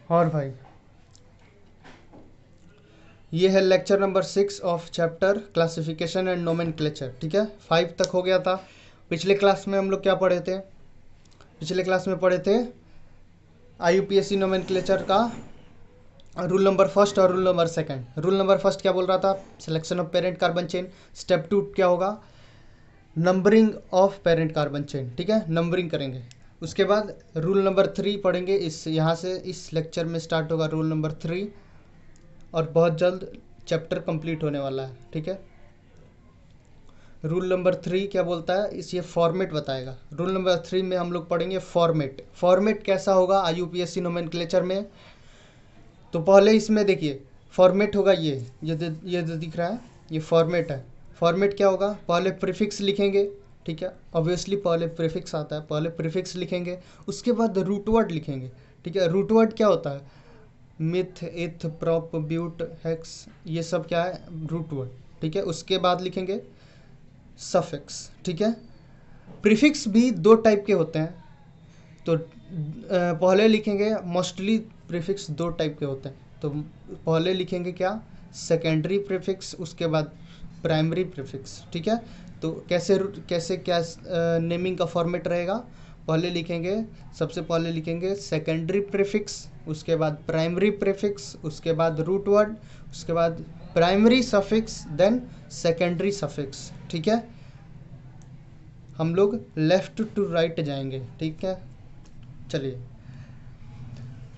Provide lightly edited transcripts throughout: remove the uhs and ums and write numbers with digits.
और भाई ये है lecture number 6 of chapter classification and nomenclature. ठीक है, 5 तक हो गया था। पिछले क्लास में हम लोग क्या पढ़े थे? पिछले क्लास में पढ़े थे IUPAC नोमेनक्लेचर का रूल नंबर फर्स्ट और rule number second. Rule number first क्या बोल रहा था? Selection of parent carbon chain. Step 2 क्या होगा? Numbering of parent carbon chain. ठीक है, नंबरिंग करेंगे। उसके बाद रूल नंबर 3 पढ़ेंगे। इस यहाँ से इस लेक्चर में स्टार्ट होगा रूल नंबर 3 और बहुत जल्द चैप्टर कंप्लीट होने वाला है। ठीक है, रूल नंबर 3 क्या बोलता है? इस ये फॉर्मेट बताएगा। रूल नंबर 3 में हम लोग पढ़ेंगे फॉर्मेट। फॉर्मेट कैसा होगा IUPAC नोमेनक्लेचर में? तो पहले इसमें देखिए फॉर्मेट होगा ये जो दिख रहा है ये फॉर्मेट है। फॉर्मेट क्या होगा? पहले प्रीफिक्स लिखेंगे। ठीक है, ऑब्वियसली पहले प्रीफिक्स आता है, पहले प्रीफिक्स लिखेंगे, उसके बाद रूट वर्ड लिखेंगे। ठीक है, रूट वर्ड क्या होता है? मिथ, इथ, प्रॉप, ब्यूट, हेक्स, ये सब क्या है? Root word. ठीक है, उसके बाद लिखेंगे सफिक्स। ठीक है, प्रीफिक्स भी दो टाइप के होते हैं। तो पहले लिखेंगे, मोस्टली प्रीफिक्स दो टाइप के होते हैं। तो पहले लिखेंगे क्या? सेकेंडरी प्रीफिक्स, उसके बाद प्राइमरी प्रीफिक्स। ठीक है, तो कैसे कैसे क्या नेमिंग का फॉर्मेट रहेगा? पहले लिखेंगे, सबसे पहले लिखेंगे सेकेंडरी प्रीफिक्स, उसके बाद प्राइमरी प्रीफिक्स, उसके बाद रूट वर्ड, उसके बाद primary suffix, then secondary suffix. ठीक है, हम लोग लेफ्ट टू राइट जाएंगे। ठीक है, चलिए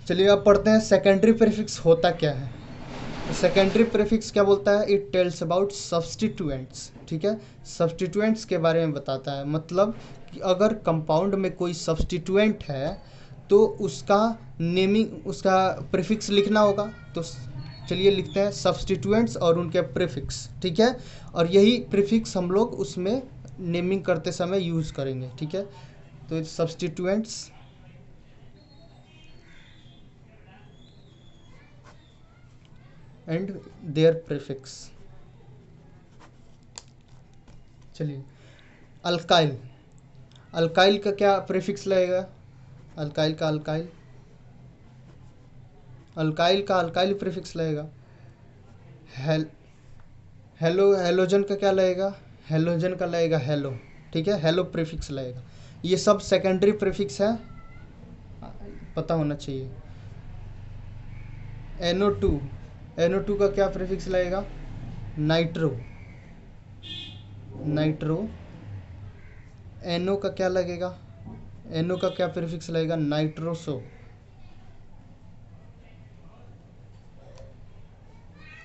चलिए अब पढ़ते हैं सेकेंडरी प्रीफिक्स होता क्या है। सेकेंडरी प्रीफिक्स क्या बोलता है? It tells about substituents. ठीक है, सब्स्टिट्यूएंट्स के बारे में बताता है। मतलब कि अगर कंपाउंड में कोई सब्स्टिट्यूएंट है तो उसका नेमिंग, उसका प्रीफिक्स लिखना होगा। तो चलिए लिखते हैं सब्स्टिट्यूएंट्स और उनके प्रीफिक्स। ठीक है, और यही प्रीफिक्स हम लोग उसमें नेमिंग करते समय यूज़ करेंगे। ठीक है, तो सब्स्टिट्यूएंट्स एंड देयर प्रीफिक्स। चलिए, अल्काइल। अल्काइल का क्या प्रीफिक्स लगेगा? अल्काइल का अल्काइल प्रीफिक्स लगेगा। हेल हेलोजन का क्या लगेगा? हेलोजन का लगेगा हेलो। ठीक है, हेलो प्रीफिक्स लगेगा। ये सब सेकेंडरी प्रीफिक्स है, पता होना चाहिए। NO2, NO2 का क्या प्रीफिक्स लगेगा? नाइट्रो। NO का क्या लगेगा? NO का क्या प्रीफिक्स लगेगा? नाइट्रोसो।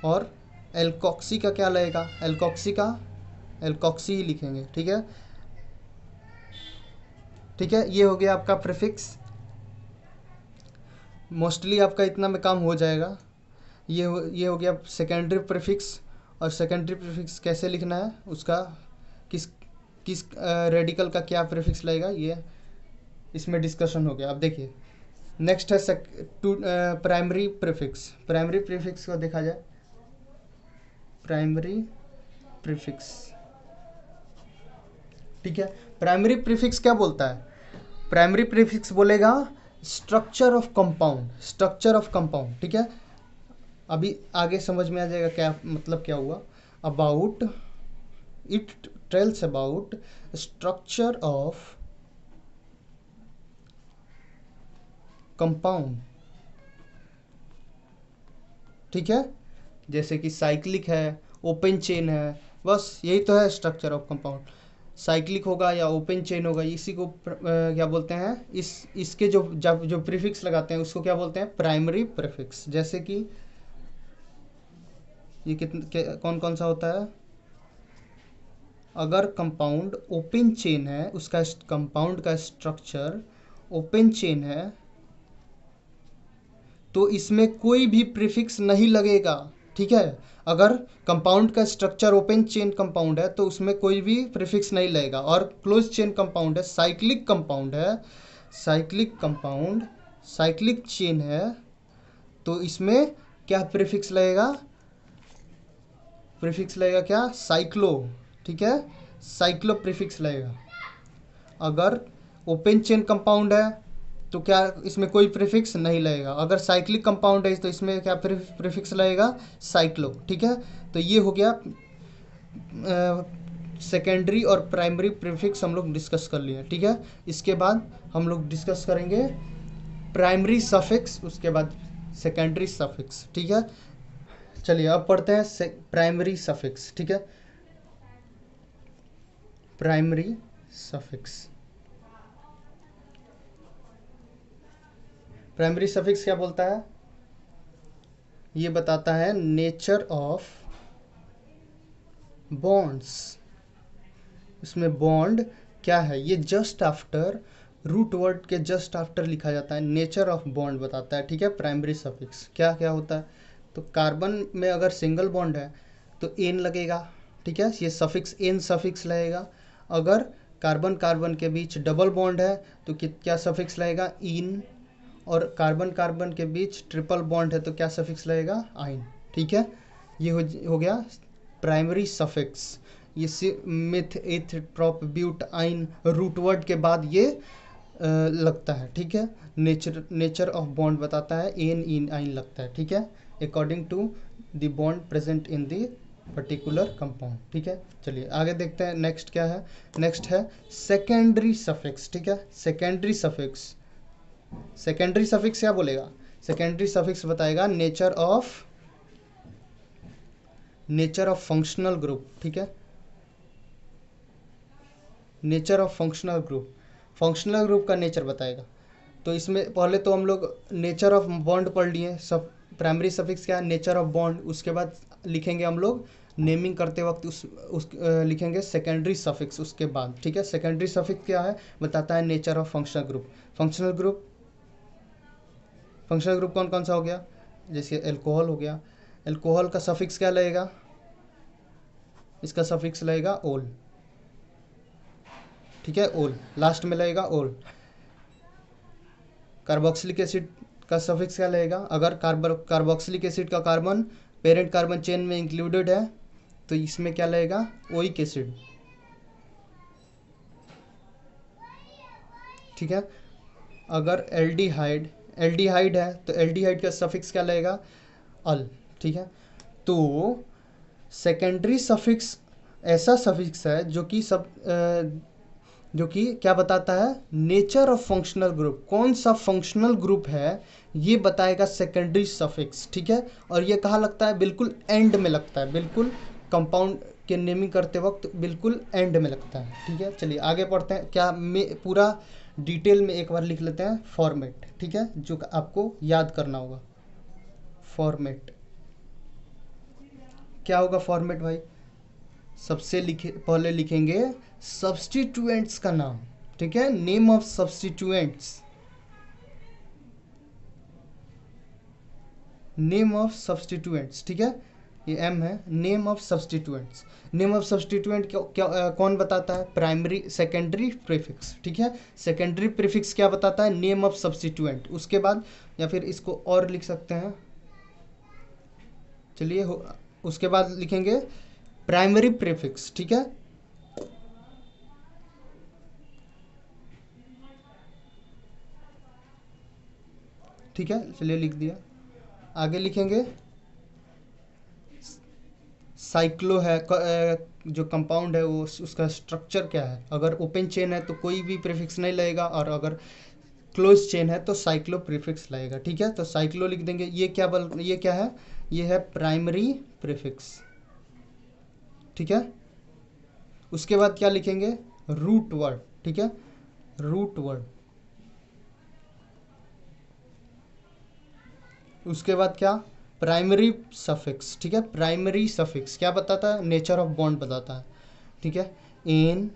और एल्कोक्सी का क्या लगेगा? एल्कोक्सी ही लिखेंगे। ठीक है, ठीक है, ये हो गया आपका प्रीफिक्स। मोस्टली आपका इतना में काम हो जाएगा। ये हो गया सेकेंडरी प्रीफिक्स। और सेकेंडरी प्रीफिक्स कैसे लिखना है, उसका किस किस रेडिकल का क्या प्रीफिक्स लगेगा, ये इसमें डिस्कशन हो गया। अब देखिए नेक्स्ट है प्राइमरी प्रीफिक्स। प्राइमरी प्रीफिक्स को देखा जाए, प्राइमरी प्रीफिक्स। ठीक है, प्राइमरी प्रीफिक्स क्या बोलता है? प्राइमरी प्रीफिक्स बोलेगा structure of compound, structure of compound. ठीक है, अभी आगे समझ में आ जाएगा क्या मतलब क्या हुआ। About, it tells about structure of compound. ठीक है, जैसे कि साइक्लिक है, ओपन चेन है, बस यही तो है स्ट्रक्चर ऑफ कंपाउंड। साइक्लिक होगा या ओपन चेन होगा, इसी को क्या बोलते हैं? इसके जो प्रीफिक्स लगाते हैं उसको क्या बोलते हैं? Primary prefix. जैसे कि ये कौन कौन सा होता है? अगर कंपाउंड ओपन चेन है, उसका कंपाउंड का स्ट्रक्चर ओपन चेन है, तो इसमें कोई भी प्रीफिक्स नहीं लगेगा। ठीक है, अगर कंपाउंड का स्ट्रक्चर ओपन चेन कंपाउंड है तो उसमें कोई भी प्रीफिक्स नहीं लगेगा। और क्लोज चेन कंपाउंड है, साइक्लिक कंपाउंड है, साइक्लिक कंपाउंड, साइक्लिक चेन है, तो इसमें क्या प्रीफिक्स लगेगा? प्रीफिक्स लगेगा क्या? साइक्लो। ठीक है, साइक्लो प्रीफिक्स लगेगा। अगर ओपन चेन कंपाउंड है तो क्या इसमें कोई प्रीफिक्स नहीं लगेगा। अगर साइक्लिक कंपाउंड है तो इसमें क्या प्रीफिक्स लगेगा, साइक्लो। ठीक है, तो ये हो गया सेकेंडरी और प्राइमरी प्रीफिक्स हम लोग डिस्कस कर लिए। ठीक है, इसके बाद हम लोग डिस्कस करेंगे प्राइमरी सफिक्स, उसके बाद सेकेंडरी सफिक्स। ठीक है, चलिए अब पढ़ते हैं प्राइमरी सफिक्स। ठीक है, प्राइमरी सफिक्स। प्राइमरी सफिक्स क्या बोलता है, ये बताता है नेचर ऑफ बॉन्ड्स। इसमें बॉन्ड क्या है, ये जस्ट आफ्टर रूट वर्ड के जस्ट आफ्टर लिखा जाता है, नेचर ऑफ बॉन्ड बताता है। ठीक है, प्राइमरी सफिक्स क्या क्या होता है, तो कार्बन में अगर सिंगल बॉन्ड है तो एन लगेगा। ठीक है, ये सफिक्स एन सफिक्स लगेगा। अगर कार्बन कार्बन के बीच डबल बॉन्ड है तो क्या सफिक्स लगेगा, इन। और कार्बन कार्बन के बीच ट्रिपल बॉन्ड है तो क्या सफिक्स लगेगा, आइन। ठीक है, ये हो गया प्राइमरी सफिक्स। ये मिथ इथ प्रोप ब्यूट आइन रूट वर्ड के बाद ये लगता है। ठीक है, नेचर ऑफ बॉन्ड बताता है, एन इन आइन लगता है। ठीक है, according to the bond present in the particular compound. ठीक है, चलिए आगे देखते हैं नेक्स्ट क्या है। नेक्स्ट है सेकेंडरी सफिक्स। ठीक है, सेकेंडरी सफिक्स। सेकेंडरी सफिक्स क्या बोलेगा, सेकेंडरी सफिक्स बताएगा नेचर ऑफ फंक्शनल ग्रुप। ठीक है, nature of functional group, functional group का नेचर बताएगा। तो इसमें पहले तो हम लोग नेचर ऑफ बॉन्ड पढ़ लिए सब। प्राइमरी सफिक्स क्या है, नेचर ऑफ बॉन्ड। उसके बाद लिखेंगे हम लोग नेमिंग करते वक्त लिखेंगे सेकेंडरी सफिक्स उसके बाद। ठीक है, सेकेंडरी सफिक्स क्या है, बताता है nature of functional group. Functional group, functional group कौन कौन सा हो गया, जैसे अल्कोहल हो गया। अल्कोहल का सफिक्स क्या लगेगा, इसका सफिक्स लगेगा ओल। ठीक है, ओल लास्ट में लगेगा ओल। कार्बोक्सिलिक एसिड का सफिक्स क्या लगेगा, अगर कार्बोक्सिलिक एसिड का कार्बन पेरेंट कार्बन चेन में इंक्लूडेड है तो इसमें क्या लगेगा, ओइक एसिड। ठीक है, अगर एल्डिहाइड है तो एल्डिहाइड का सफिक्स क्या लगेगा, अल। ठीक है, तो सेकेंडरी सफिक्स ऐसा सफिक्स है जो कि क्या बताता है, नेचर ऑफ फंक्शनल ग्रुप। कौन सा फंक्शनल ग्रुप है ये बताएगा सेकेंडरी सफिक्स। ठीक है, और ये कहाँ लगता है, बिल्कुल एंड में लगता है, बिल्कुल कंपाउंड के नेमिंग करते वक्त बिल्कुल एंड में लगता है। ठीक है, चलिए आगे पढ़ते हैं। क्या पूरा डिटेल में एक बार लिख लेते हैं फॉर्मेट। ठीक है, जो आपको याद करना होगा। फॉर्मेट क्या होगा, फॉर्मेट भाई, सबसे पहले लिखेंगे सब्स्टिट्यूएंट्स का नाम। ठीक है, name of substituents, name of substituents. ठीक है, ये एम है, name of substituents. Name of substituent कौन बताता है, प्राइमरी सेकेंडरी प्रीफिक्स। ठीक है, सेकेंडरी प्रीफिक्स क्या बताता है, नेम ऑफ सब्स्टिट्यूएंट। उसके बाद या फिर इसको और लिख सकते हैं, चलिए उसके बाद लिखेंगे प्राइमरी प्रीफिक्स। ठीक है, ठीक है, चलिए लिख दिया। आगे लिखेंगे साइक्लो है, जो कंपाउंड है वो उसका स्ट्रक्चर क्या है। अगर ओपन चेन है तो कोई भी प्रीफिक्स नहीं लगेगा, और अगर क्लोज चेन है तो साइक्लो प्रीफिक्स लगेगा। ठीक है, तो साइक्लो लिख देंगे। ये क्या है, ये है प्राइमरी प्रीफिक्स। ठीक है, उसके बाद क्या लिखेंगे, रूट वर्ड। ठीक है, रूट वर्ड। उसके बाद क्या, प्राइमरी सफिक्स। ठीक है, प्राइमरी सफिक्स क्या बताता है, नेचर ऑफ बॉन्ड बताता है। ठीक है, एन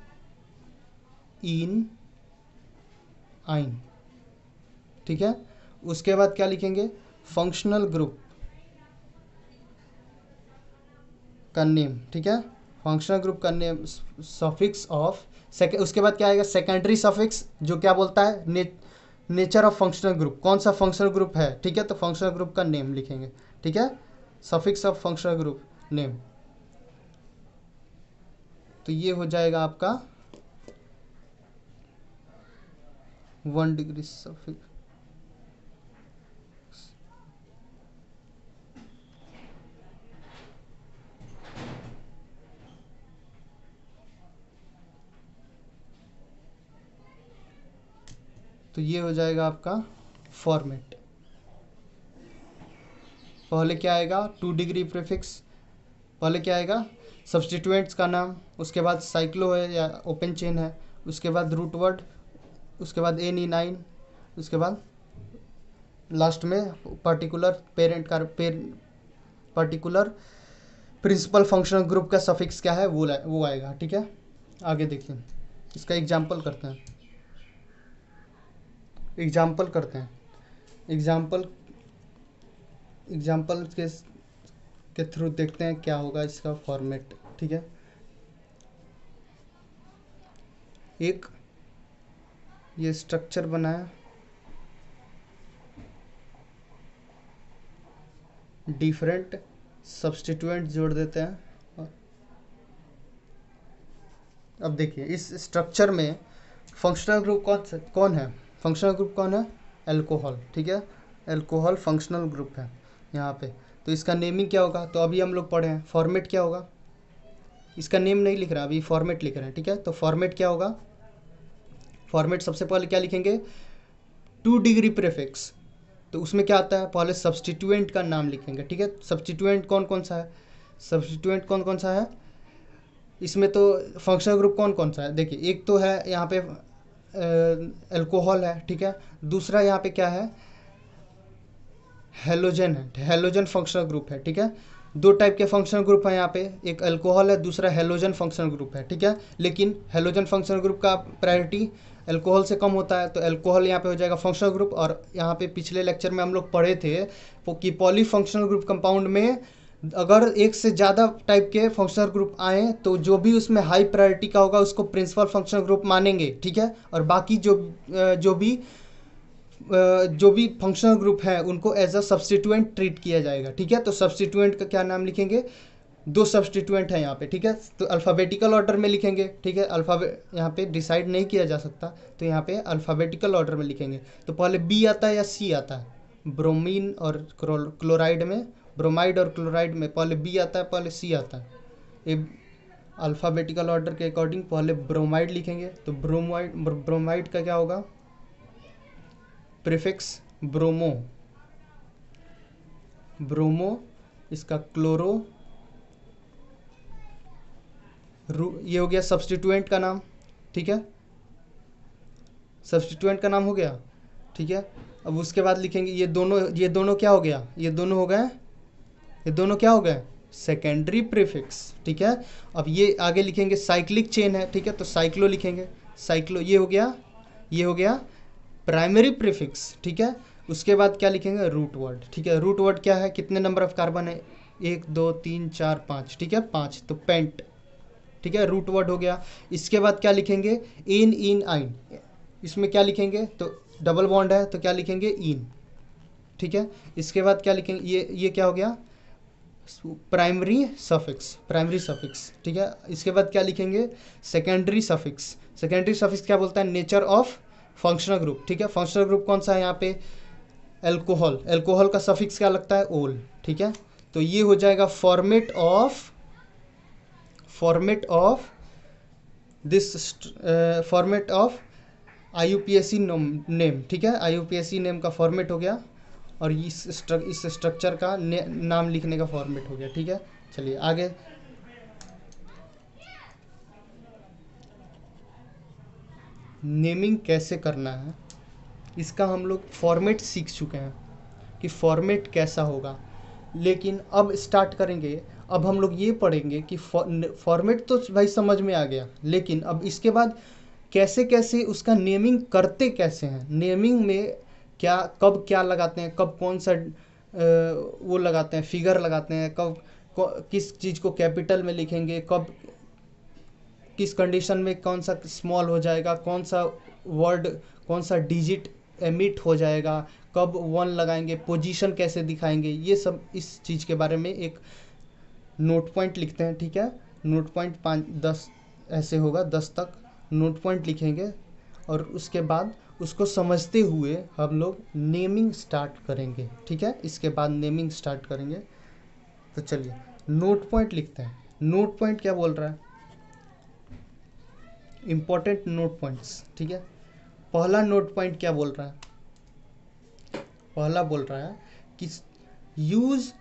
इन आइन। ठीक है, उसके बाद क्या लिखेंगे, फंक्शनल ग्रुप का नेम। ठीक है, फंक्शनल ग्रुप का नेम सफिक्स ऑफ उसके बाद क्या आएगा, सेकेंडरी सफिक्स जो क्या बोलता है, नेचर ऑफ फंक्शनल ग्रुप, कौन सा फंक्शनल ग्रुप है। ठीक है, तो फंक्शनल ग्रुप का नेम लिखेंगे। ठीक है, suffix of functional group name. तो ये हो जाएगा आपका 1 डिग्री सफिक्स। तो ये हो जाएगा आपका फॉर्मेट। पहले क्या आएगा, 2 डिग्री प्रीफिक्स, पहले क्या आएगा सब्स्टिट्यूएंट्स का नाम, उसके बाद साइक्लो है या ओपन चेन है, उसके बाद रूट वर्ड, उसके बाद NE9, उसके बाद लास्ट में पर्टिकुलर पेरेंट का पर्टिकुलर प्रिंसिपल फंक्शनल ग्रुप का सफिक्स क्या है वो आएगा। ठीक है, आगे देखिए, इसका एग्जाम्पल करते हैं। एग्जाम्पल के थ्रू देखते हैं क्या होगा इसका फॉर्मेट। ठीक है, एक ये स्ट्रक्चर बनाया, डिफरेंट सब्स्टिट्यूएंट जोड़ देते हैं। अब देखिए इस स्ट्रक्चर में फंक्शनल ग्रुप कौन है, फंक्शनल ग्रुप कौन है, अल्कोहल। ठीक है, अल्कोहल फंक्शनल ग्रुप है यहाँ पे। तो इसका नेमिंग क्या होगा, तो अभी हम लोग पढ़े हैं फॉर्मेट क्या होगा, इसका नेम नहीं लिख रहा, अभी फॉर्मेट लिख रहे हैं। ठीक है, तो फॉर्मेट क्या होगा, फॉर्मेट सबसे पहले क्या लिखेंगे, 2 डिग्री प्रीफिक्स। तो उसमें क्या आता है, पहले सब्स्टिट्यूएंट का नाम लिखेंगे। ठीक है, सब्स्टिट्यूएंट कौन कौन सा है, सब्स्टिट्यूएंट कौन कौन सा है इसमें, तो फंक्शनल ग्रुप कौन कौन सा है, देखिए एक तो है यहाँ पे अल्कोहल है। ठीक है, दूसरा यहाँ पे क्या है, हेलोजन है, हेलोजन फंक्शनल ग्रुप है। ठीक है, 2 टाइप के फंक्शनल ग्रुप है यहाँ पे, एक अल्कोहल है, दूसरा हेलोजन फंक्शनल ग्रुप है। ठीक है, लेकिन हेलोजन फंक्शनल ग्रुप का प्रायोरिटी अल्कोहल से कम होता है, तो अल्कोहल यहाँ पे हो जाएगा फंक्शनल ग्रुप। और यहाँ पे पिछले लेक्चर में हम लोग पढ़े थे कि पॉली फंक्शनल ग्रुप कंपाउंड में अगर एक से ज़्यादा टाइप के फंक्शनल ग्रुप आए तो जो भी उसमें हाई प्रायोरिटी का होगा उसको प्रिंसिपल फंक्शनल ग्रुप मानेंगे। ठीक है, और बाकी जो भी फंक्शनल ग्रुप है उनको एज अ सब्स्टिट्यूएंट ट्रीट किया जाएगा। ठीक है, तो सब्स्टिट्यूएंट का क्या नाम लिखेंगे, 2 सब्स्टिट्यूएंट है यहाँ पे। ठीक है, तो अल्फ़ाबेटिकल ऑर्डर में लिखेंगे। ठीक है, यहाँ पे डिसाइड नहीं किया जा सकता, तो यहाँ पे अल्फ़ाबेटिकल ऑर्डर में लिखेंगे। तो पहले बी आता है या सी आता है, ब्रोमीन और क्लोराइड में, ब्रोमाइड और क्लोराइड में पहले बी आता है पहले सी आता है। ये अल्फ़ाबेटिकल ऑर्डर के अकॉर्डिंग पहले ब्रोमाइड लिखेंगे। तो ब्रोमाइड का क्या होगा, प्रीफिक्स ब्रोमो, इसका क्लोरो, ये हो गया सब्स्टिट्यूएंट का नाम। ठीक है, सब्स्टिट्यूएंट का नाम हो गया। ठीक है, अब उसके बाद लिखेंगे ये दोनों क्या हो गया, ये दोनों क्या हो गए, सेकेंडरी प्रीफिक्स। ठीक है, अब ये आगे लिखेंगे साइक्लिक चेन है। ठीक है, तो साइक्लो लिखेंगे, साइक्लो ये हो गया प्राइमरी प्रीफिक्स। ठीक है, उसके बाद क्या लिखेंगे, रूट वर्ड। ठीक है, रूट वर्ड क्या है, कितने नंबर ऑफ कार्बन है, 1 2 3 4 5। ठीक है, 5, तो पेंट। ठीक है, रूट वर्ड हो गया। इसके बाद क्या लिखेंगे, इन आइन, इसमें क्या लिखेंगे, तो डबल बॉन्ड है तो क्या लिखेंगे, इन। ठीक है, इसके बाद क्या लिखेंगे, ये क्या हो गया, प्राइमरी सफिक्स। ठीक है, इसके बाद क्या लिखेंगे, सेकेंडरी सफिक्स क्या बोलता है, नेचर ऑफ फंक्शनल ग्रुप। ठीक है, फंक्शनल ग्रुप कौन सा है यहाँ पे, अल्कोहल का सफिक्स क्या लगता है, ओल। ठीक है, तो ये हो जाएगा फॉर्मेट ऑफ IUPAC नेम। ठीक है, IUPAC नेम का फॉर्मेट हो गया, और इस स्ट्रक्चर का नाम लिखने का फॉर्मेट हो गया। ठीक है, चलिए आगे। नेमिंग कैसे करना है इसका हम लोग फॉर्मेट सीख चुके हैं कि फॉर्मेट कैसा होगा, लेकिन अब स्टार्ट करेंगे। अब हम लोग ये पढ़ेंगे कि फॉर्मेट तो भाई समझ में आ गया, लेकिन अब इसके बाद कैसे कैसे उसका नेमिंग करते कैसे हैं, नेमिंग में कब क्या लगाते हैं, कब कौन सा वो लगाते हैं, फिगर लगाते हैं, कब किस चीज़ को कैपिटल में लिखेंगे, कब किस कंडीशन में कौन सा स्मॉल हो जाएगा, कौन सा वर्ड, कौन सा डिजिट एमिट हो जाएगा, कब 1 लगाएंगे, पोजीशन कैसे दिखाएंगे, ये सब इस चीज़ के बारे में एक नोट पॉइंट लिखते हैं। ठीक है, नोट पॉइंट 5-10 ऐसे होगा, 10 तक नोट पॉइंट लिखेंगे, और उसके बाद उसको समझते हुए हम लोग नेमिंग स्टार्ट करेंगे। ठीक है, इसके बाद नेमिंग स्टार्ट करेंगे। तो चलिए नोट पॉइंट लिखते हैं। नोट पॉइंट क्या बोल रहा है, इम्पोर्टेंट नोट पॉइंट्स। ठीक है, पहला नोट पॉइंट क्या बोल रहा है, पहला बोल रहा है कि use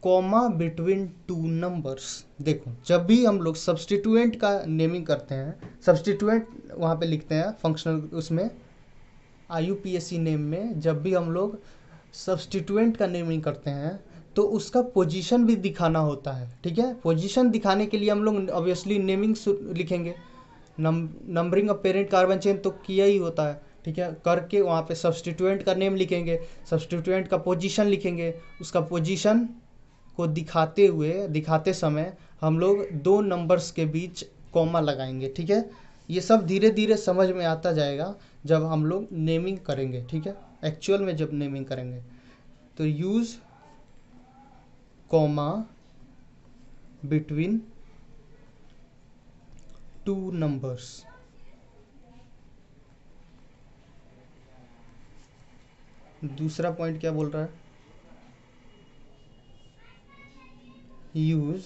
comma between two numbers. देखो जब भी हम लोग सब्सटीट्यूएंट का नेमिंग करते हैं, सब्सटीट्यूएंट वहाँ पे लिखते हैं फंक्शनल उसमें IUPAC नेम में, जब भी हम लोग सब्सटीट्यूएंट का नेमिंग करते हैं तो उसका पोजीशन भी दिखाना होता है। ठीक है, पोजीशन दिखाने के लिए हम लोग ऑब्वियसली नेमिंग लिखेंगे। Numbering of parent carbon chain तो किया ही होता है। ठीक है, करके वहाँ पे सब्सटीट्यूएंट का नेम लिखेंगे, सब्सटीट्यूएंट का पोजीशन लिखेंगे, उसका पोजीशन को दिखाते समय हम लोग दो नंबर्स के बीच कॉमा लगाएंगे। ठीक है, ये सब धीरे धीरे समझ में आता जाएगा जब हम लोग नेमिंग करेंगे। ठीक है, एक्चुअल में जब नेमिंग करेंगे तो use comma between two numbers. दूसरा पॉइंट क्या बोल रहा है, यूज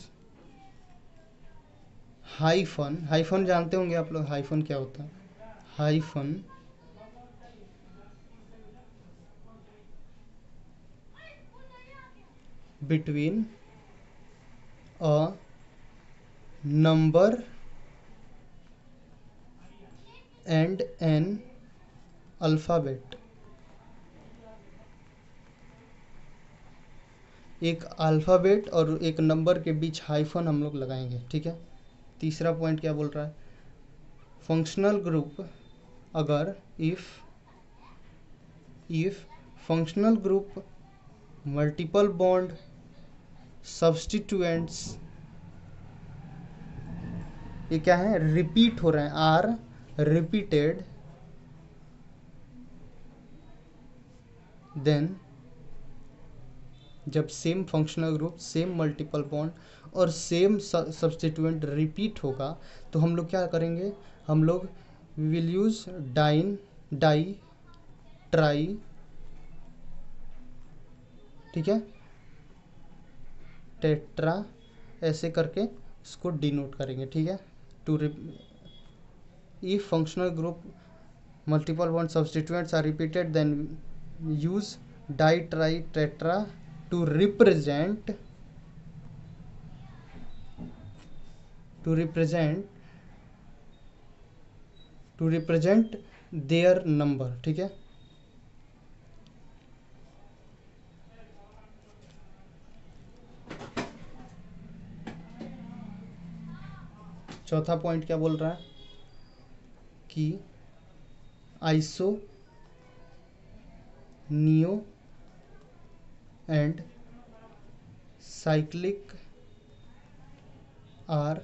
हाइफन। हाइफन जानते होंगे आप लोग, हाइफन क्या होता है, hyphen between a number and N alphabet. एक अल्फ़ाबेट और एक नंबर के बीच हाइफन हम लोग लगाएंगे। ठीक है, तीसरा पॉइंट क्या बोल रहा है, फंक्शनल ग्रुप अगर if functional group multiple bond substituents, ये क्या है, रिपीट हो रहे हैं, आर रिपीटेड, देन जब same functional group, same multiple bond और सेम सब्सटीट्यूएंट रिपीट होगा तो हम लोग क्या करेंगे, हम लोग विल यूज डाई ट्राई। ठीक है, टेट्रा ऐसे करके इसको डिनोट करेंगे। ठीक है, to if functional group multiple bond substituents are repeated then use di tri tetra to represent their number। ठीक है, चौथा पॉइंट क्या बोल रहा है कि iso neo and cyclic are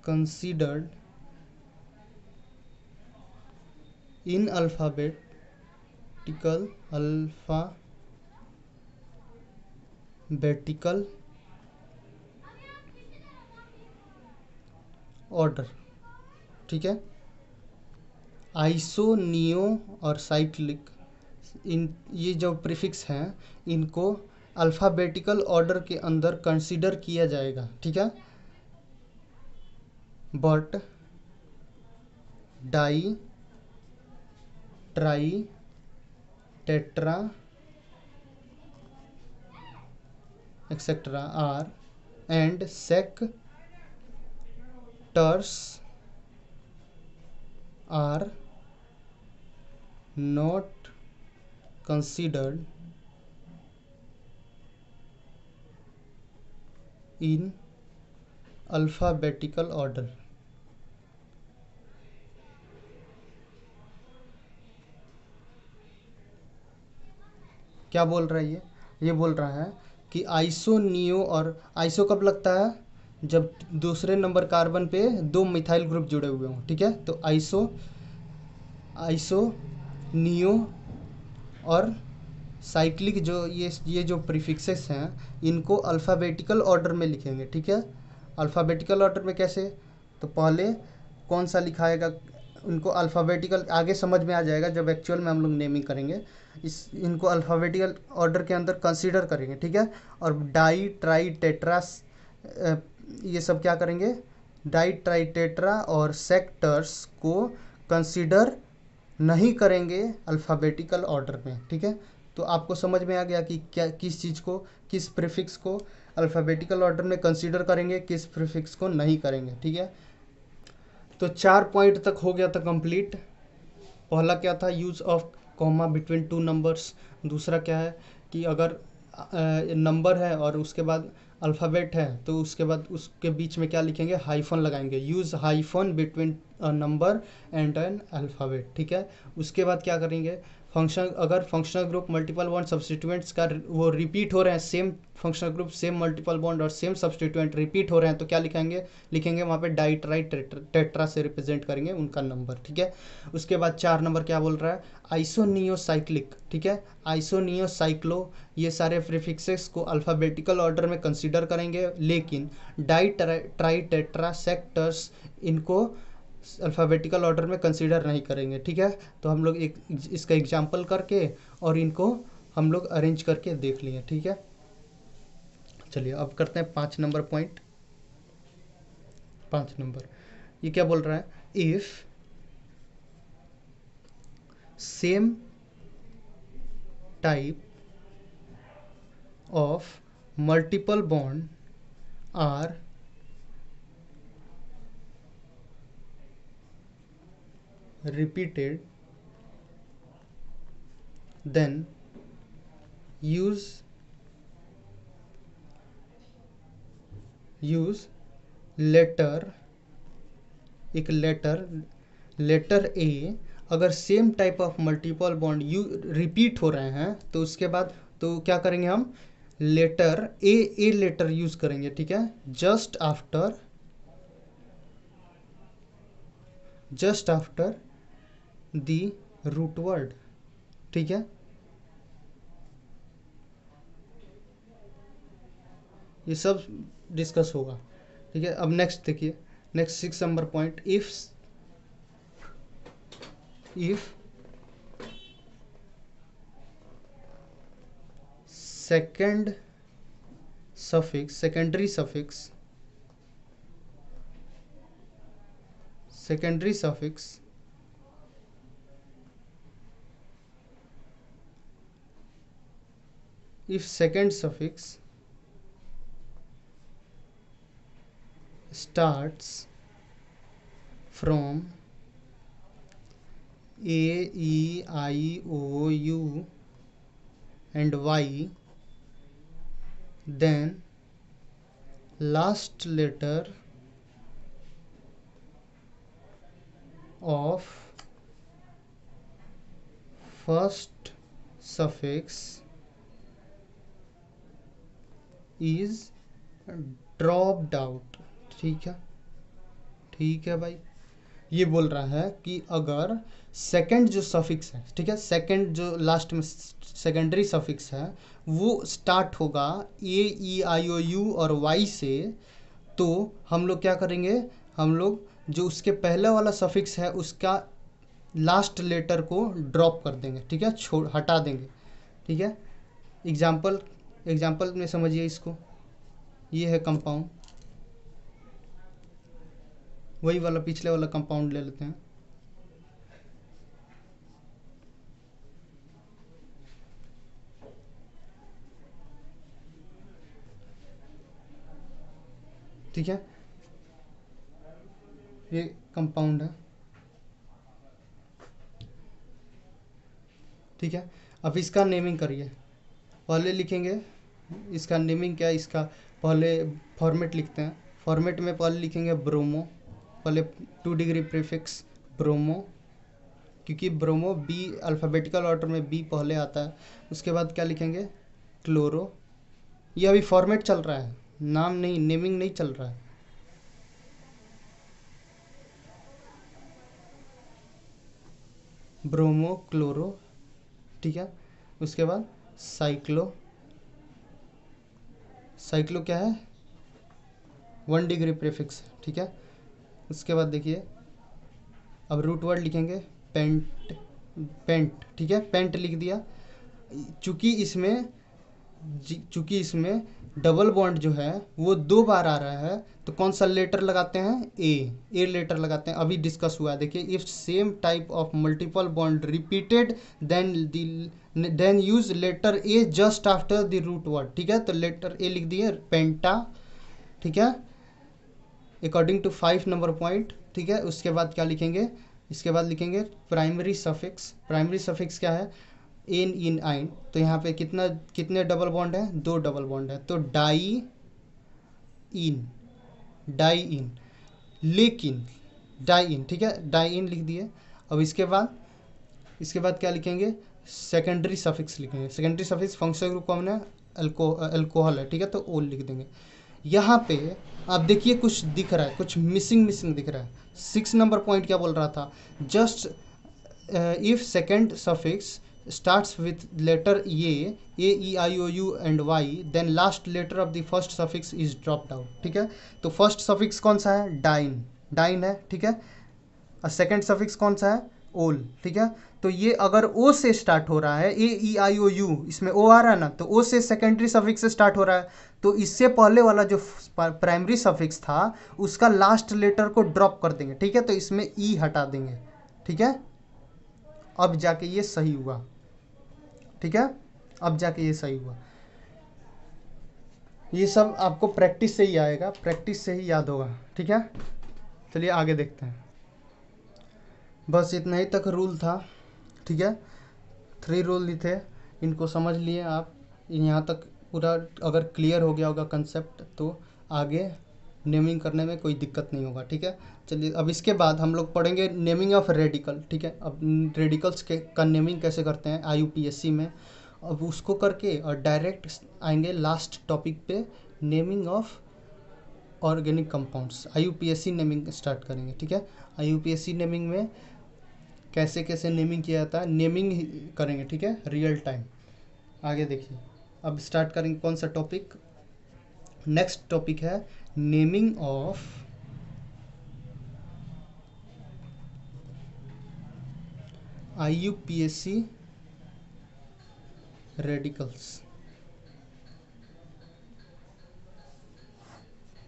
considered in alphabetical order। ठीक है, आइसो नियो और साइक्लिक, इन ये जो प्रीफिक्स हैं इनको अल्फ़ाबेटिकल ऑर्डर के अंदर कंसीडर किया जाएगा। ठीक है, but di tri tetra etcetera are and sectors are not considered in alphabetical order। क्या बोल रहा है ये बोल रहा है कि आइसो नियो, और आइसो कब लगता है, जब दूसरे नंबर कार्बन पे दो मिथाइल ग्रुप जुड़े हुए हों। ठीक है, तो आइसो नियो और साइक्लिक जो ये जो प्रीफिक्सेस हैं इनको अल्फ़ाबेटिकल ऑर्डर में लिखेंगे। ठीक है, अल्फ़ाबेटिकल ऑर्डर में कैसे, तो पहले कौन सा लिखाएगा, उनको अल्फ़ाबेटिकल, आगे समझ में आ जाएगा जब एक्चुअल में हम लोग नेमिंग करेंगे, इनको अल्फ़ाबेटिकल ऑर्डर के अंदर कंसीडर करेंगे। ठीक है, और डाई ट्राई टेट्रा ये सब क्या करेंगे, डाई ट्राई टेट्रा और सेक्टर्स को कंसीडर नहीं करेंगे अल्फ़ाबेटिकल ऑर्डर में, ठीक है। तो आपको समझ में आ गया कि क्या किस चीज़ को, किस प्रीफिक्स को अल्फ़ाबेटिकल ऑर्डर में कंसीडर करेंगे, किस प्रीफिक्स को नहीं करेंगे, ठीक है। तो 4 पॉइंट तक हो गया था कंप्लीट। पहला क्या था, use of comma between two numbers. दूसरा क्या है कि अगर नंबर है और उसके बाद अल्फ़ाबेट है तो उसके बाद उसके बीच में क्या लिखेंगे, हाइफन लगाएंगे, use hyphen between a number and N alphabet, ठीक है। उसके बाद क्या करेंगे, फंक्शन, अगर functional group multiple bond substituents का वो रिपीट हो रहे हैं, same functional group same multiple bond और सेम सब्स्टिट्यूएंट रिपीट हो रहे हैं, तो क्या लिखेंगे, लिखेंगे वहाँ पे डाई ट्राई टेट्रा से रिप्रेजेंट करेंगे उनका नंबर, ठीक है। उसके बाद 4 नंबर क्या बोल रहा है, आइसोनियोसाइक्लिक, ठीक है। आइसोनियोसाइक्लो, ये सारे प्रीफिक्सेस को अल्फ़ाबेटिकल ऑर्डर में कंसीडर करेंगे, लेकिन डाई ट्राई टेट्रा सेक्टर्स इनको अल्फ़ाबेटिकल ऑर्डर में कंसीडर नहीं करेंगे, ठीक है। तो हम लोग एक इसका एग्जांपल करके और इनको हम लोग अरेंज करके देख लिए, ठीक है। चलिए अब करते हैं 5 नंबर पॉइंट। 5 नंबर ये क्या बोल रहा है, if same type of multiple bond are repeated, then use letter, एक लेटर ए, अगर same type of multiple bond you repeat हो रहे हैं तो उसके बाद तो क्या करेंगे हम, लेटर ए लेटर यूज करेंगे, ठीक है। Just after the root word, ठीक है। ये सब डिस्कस होगा, ठीक है। अब नेक्स्ट देखिए, next 6 number point, if secondary suffix if second suffix starts from A, E, I, O, U and Y, then last letter of first suffix is dropped out, ठीक है। ठीक है भाई, ये बोल रहा है कि अगर सेकंड जो सफिक्स है, ठीक है, सेकंड जो लास्ट में सेकेंडरी सफिक्स है वो स्टार्ट होगा ए, ई, आई, ओ, यू और वाई से, तो हम लोग क्या करेंगे, हम लोग जो उसके पहले वाला सफिक्स है उसका लास्ट लेटर को ड्रॉप कर देंगे, ठीक है, छोड़ हटा देंगे, ठीक है। एग्जाम्पल में समझिए इसको, ये है कंपाउंड, वही वाला पिछले वाला कंपाउंड ले लेते हैं, ठीक है। ये कंपाउंड है, ठीक है। अब इसका नेमिंग करिए, पहले लिखेंगे इसका नेमिंग क्या है, इसका पहले फॉर्मेट लिखते हैं। फॉर्मेट में पहले लिखेंगे ब्रोमो, पहले 2 डिग्री प्रीफिक्स ब्रोमो, क्योंकि ब्रोमो बी अल्फ़ाबेटिकल ऑर्डर में बी पहले आता है। उसके बाद क्या लिखेंगे, क्लोरो, ये अभी फॉर्मेट चल रहा है, नाम नहीं, नेमिंग नहीं चल रहा है। ब्रोमो क्लोरो, ठीक है। उसके बाद साइक्लो क्या है, 1 डिग्री प्रीफिक्स, ठीक है। उसके बाद देखिए अब रूट वर्ड लिखेंगे पेंट, ठीक है, पेंट लिख दिया। चूँकि इसमें चूंकि इसमें डबल बॉन्ड जो है वो 2 बार आ रहा है, तो कौन सा लेटर लगाते हैं, ए लेटर लगाते हैं। अभी डिस्कस हुआ है, देखिए, if same type of multiple bond repeated then use letter A just after the root word. ठीक है, तो लेटर ए लिख दिए, पेंटा। ठीक है, अकॉर्डिंग टू 5 नंबर पॉइंट। ठीक है, उसके बाद क्या लिखेंगे, इसके बाद लिखेंगे प्राइमरी सफिक्स। प्राइमरी सफिक्स क्या है, एन इन आइन। तो यहाँ पे कितने डबल बॉन्ड है, 2 डबल बॉन्ड है, तो डाई इन, डाई इन, लेकिन डाई इन। ठीक है, डाई इन लिख दिए। अब इसके बाद क्या लिखेंगे, सेकेंडरी सफिक्स लिखेंगे। सेकेंडरी सफिक्स फंक्शनल ग्रुप कौन है, अल्कोहल है। ठीक है, तो ओल लिख देंगे। यहाँ पे आप देखिए कुछ दिख रहा है, कुछ मिसिंग दिख रहा है। 6 नंबर पॉइंट क्या बोल रहा था, just if second suffix starts with letter a e I o u and y, then last letter of the first suffix is dropped out। ठीक है, तो फर्स्ट सफिक्स कौन सा है, डाइन, डाइन है। ठीक है, और सेकेंड सफिक्स कौन सा है, ओल। ठीक है, तो ये अगर ओ से स्टार्ट हो रहा है, ए ई आई ओ यू, इसमें ओ आ रहा है ना, तो ओ से सेकेंडरी सफिक्स से स्टार्ट हो रहा है, तो इससे पहले वाला जो प्राइमरी सफिक्स था उसका लास्ट लेटर को ड्रॉप कर देंगे। ठीक है, तो इसमें ई हटा देंगे। ठीक है, अब जाके ये सही हुआ। ठीक है, अब जाके ये सही हुआ। ये सब आपको प्रैक्टिस से ही आएगा, प्रैक्टिस से ही याद होगा। ठीक है, चलिए आगे देखते हैं। बस इतना ही तक रूल था। ठीक है, 3 रूल ही थे, इनको समझ लिए आप। यहाँ तक पूरा अगर क्लियर हो गया होगा कंसेप्ट, तो आगे नेमिंग करने में कोई दिक्कत नहीं होगा। ठीक है, चलिए अब इसके बाद हम लोग पढ़ेंगे नेमिंग ऑफ रेडिकल। ठीक है, अब रेडिकल्स के का नेमिंग कैसे करते हैं IUPAC में, अब उसको करके और डायरेक्ट आएंगे लास्ट टॉपिक पे, naming of organic compounds. IUPAC naming start करेंगे। ठीक है, IUPAC नेमिंग में कैसे कैसे नेमिंग किया जाता है, नेमिंग करेंगे। ठीक है, रियल टाइम। आगे देखिए, अब स्टार्ट करेंगे कौन सा टॉपिक, नेक्स्ट टॉपिक है नेमिंग ऑफ IUPAC रेडिकल्स।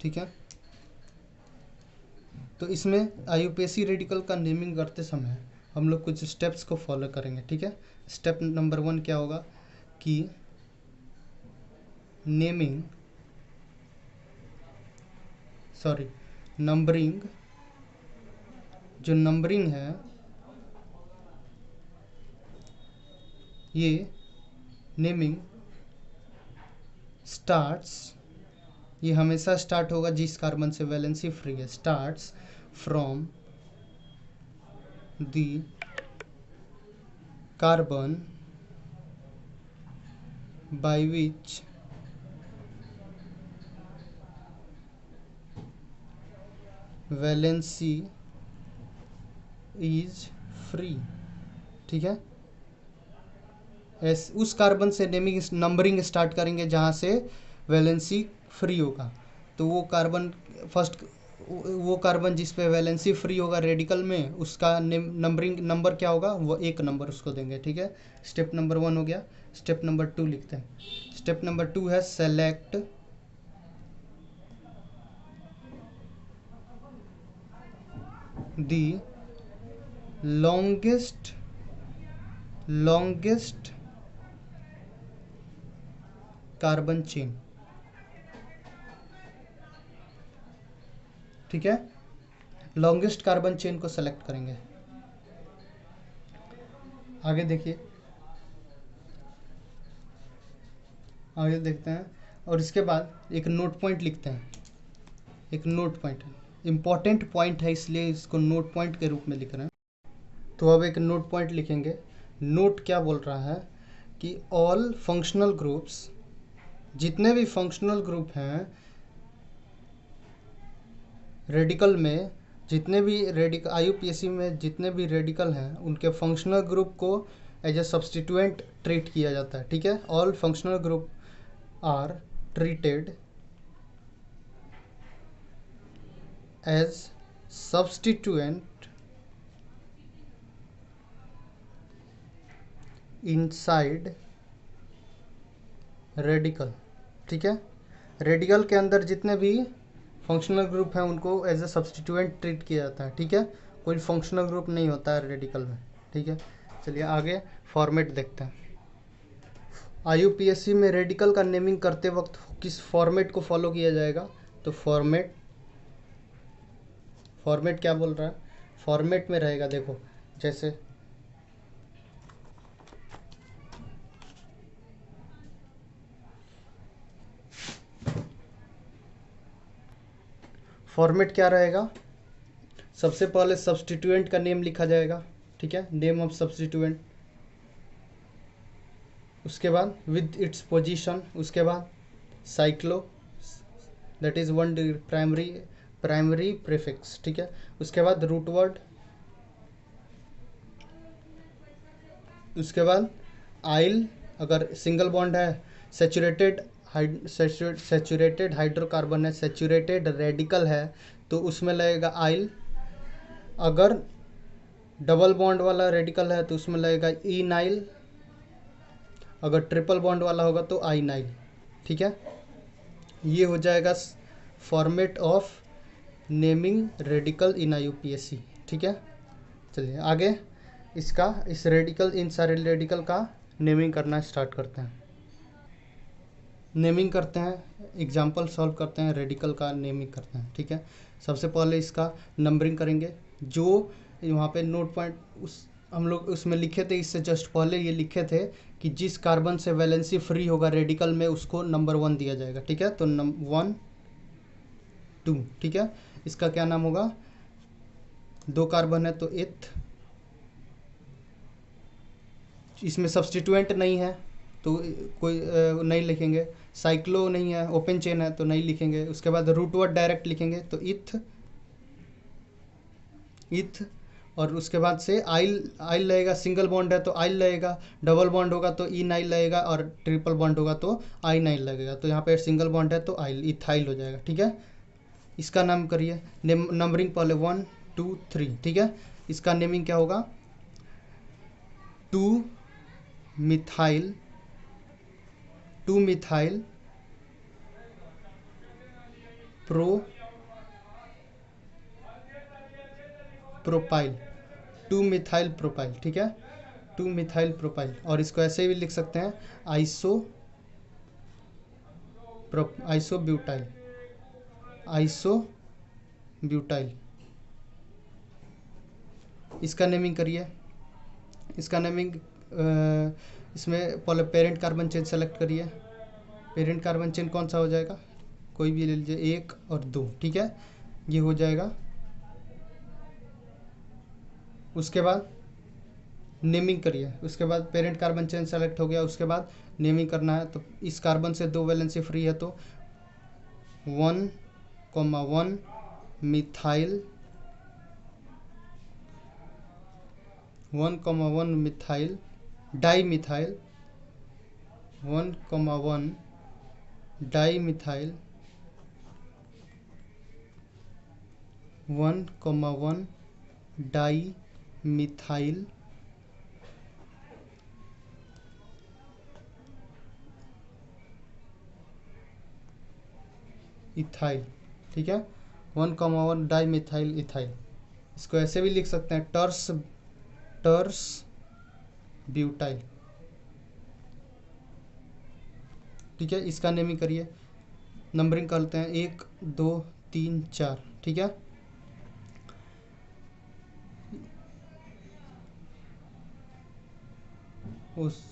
ठीक है, तो इसमें IUPAC रेडिकल का नेमिंग करते समय हम लोग कुछ स्टेप्स को फॉलो करेंगे। ठीक है, स्टेप नंबर 1 क्या होगा कि नंबरिंग, जो नंबरिंग है ये नेमिंग स्टार्ट्स, ये हमेशा स्टार्ट होगा जिस कार्बन से वैलेंसी फ्री है, starts from the carbon by which valency is free. ठीक है, उस कार्बन से नेमिंग नंबरिंग स्टार्ट करेंगे जहाँ से वैलेंसी फ्री होगा। तो वो कार्बन जिस पे वैलेंसी फ्री होगा रेडिकल में, उसका नंबरिंग नंबर क्या होगा, वो 1 नंबर उसको देंगे। ठीक है, स्टेप नंबर 1 हो गया। स्टेप नंबर 2 लिखते हैं। स्टेप नंबर 2 है select the longest carbon chain. ठीक है, लॉन्गेस्ट कार्बन चेन को सेलेक्ट करेंगे। आगे देखिए, आगे देखते हैं। और इसके बाद एक नोट पॉइंट लिखते हैं। एक नोट पॉइंट इंपॉर्टेंट पॉइंट है, इसलिए इसको नोट पॉइंट के रूप में लिख रहे हैं। तो अब एक नोट पॉइंट लिखेंगे। नोट क्या बोल रहा है कि ऑल फंक्शनल ग्रुप्स, जितने भी फंक्शनल ग्रुप हैं रेडिकल में, जितने भी रेडिकल IUPAC में जितने भी रेडिकल हैं, उनके फंक्शनल ग्रुप को एज ए सब्स्टिट्यूएंट ट्रीट किया जाता है। ठीक है, all functional group are treated as substituent inside radical, ठीक है। रेडिकल के अंदर जितने भी फंक्शनल ग्रुप हैं उनको एज ए सब्सटीट्यूएंट ट्रीट किया जाता है, ठीक है। कोई फंक्शनल ग्रुप नहीं होता है रेडिकल में, ठीक है। चलिए आगे फॉर्मेट देखते हैं। IUPAC में रेडिकल का नेमिंग करते वक्त किस फॉर्मेट को फॉलो किया जाएगा? तो फॉर्मेट क्या बोल रहा है? फॉर्मेट में रहेगा, देखो जैसे फॉर्मेट क्या रहेगा? सबसे पहले सब्सटीट्यूएंट का नेम लिखा जाएगा, ठीक है, नेम ऑफ सब्सटीट्यूएंट। उसके बाद विद इट्स पोजीशन, उसके बाद cyclo, that is one primary prefix, ठीक है। उसके बाद रूट वर्ड, उसके बाद आइल, अगर सिंगल बॉन्ड है, सैचुरेटेड हाइड्रोकार्बन है, सैचुरेटेड रेडिकल है तो उसमें लगेगा आइल। अगर डबल बॉन्ड वाला रेडिकल है तो उसमें लगेगा ई नाइल। अगर ट्रिपल बॉन्ड वाला होगा तो आई नाइल, ठीक है। ये हो जाएगा format of naming radical in IUPAC, ठीक है। चलिए आगे इस रेडिकल, इन सारे रेडिकल का नेमिंग करना स्टार्ट करते हैं। नेमिंग करते हैं, एग्जाम्पल सॉल्व करते हैं, रेडिकल का नेमिंग करते हैं, ठीक है। सबसे पहले इसका नंबरिंग करेंगे। जो वहाँ पे नोट पॉइंट हम लोग उसमें लिखे थे, इससे जस्ट पहले ये लिखे थे कि जिस कार्बन से वैलेंसी फ्री होगा रेडिकल में उसको नंबर 1 दिया जाएगा, ठीक है। तो 1 2, ठीक है। इसका क्या नाम होगा? 2 कार्बन है तो एथ, इसमें सब्सटीट्यूएंट नहीं है तो कोई नहीं लिखेंगे। साइक्लो नहीं है, ओपन चेन है तो नहीं लिखेंगे। उसके बाद रूट वर्ड डायरेक्ट लिखेंगे तो इथ। और उसके बाद से आइल लगेगा, सिंगल बॉन्ड है तो आइल लगेगा, डबल बॉन्ड होगा तो ई नाइल लगेगा, और ट्रिपल बॉन्ड होगा तो आई नाइल लगेगा। तो यहाँ पे सिंगल बॉन्ड है तो आइल, इथाइल हो जाएगा, ठीक है। इसका नाम करिए, नंबरिंग पहले 1 2 3, ठीक है। इसका नेमिंग क्या होगा? 2 मिथाइल प्रोपाइल, 2 मिथाइल प्रोपाइल, ठीक है। 2 मिथाइल प्रोपाइल। और इसको ऐसे भी लिख सकते हैं आइसोब्यूटाइल। इसका नेमिंग करिए। इसका नेमिंग इसमें पहले पेरेंट कार्बन चेन सेलेक्ट करिए। पेरेंट कार्बन चेन कौन सा हो जाएगा? कोई भी ले लीजिए, 1 और 2, ठीक है। ये हो जाएगा। उसके बाद नेमिंग करिए। उसके बाद पेरेंट कार्बन चेन सेलेक्ट हो गया, उसके बाद नेमिंग करना है। तो इस कार्बन से 2 वैलेंसी फ्री है तो 1,1 methyl 1,1 methyl dimethyl 1,1 dimethyl 1,1 dimethyl ethyl, ठीक है। 1,1 डाईमिथाइल इथाइल। इसको ऐसे भी लिख सकते हैं, टर्स ब्यूटाइल, ठीक है। इसका नेमिंग करिए, नंबरिंग करते हैं 1 2 3 4, ठीक है। उस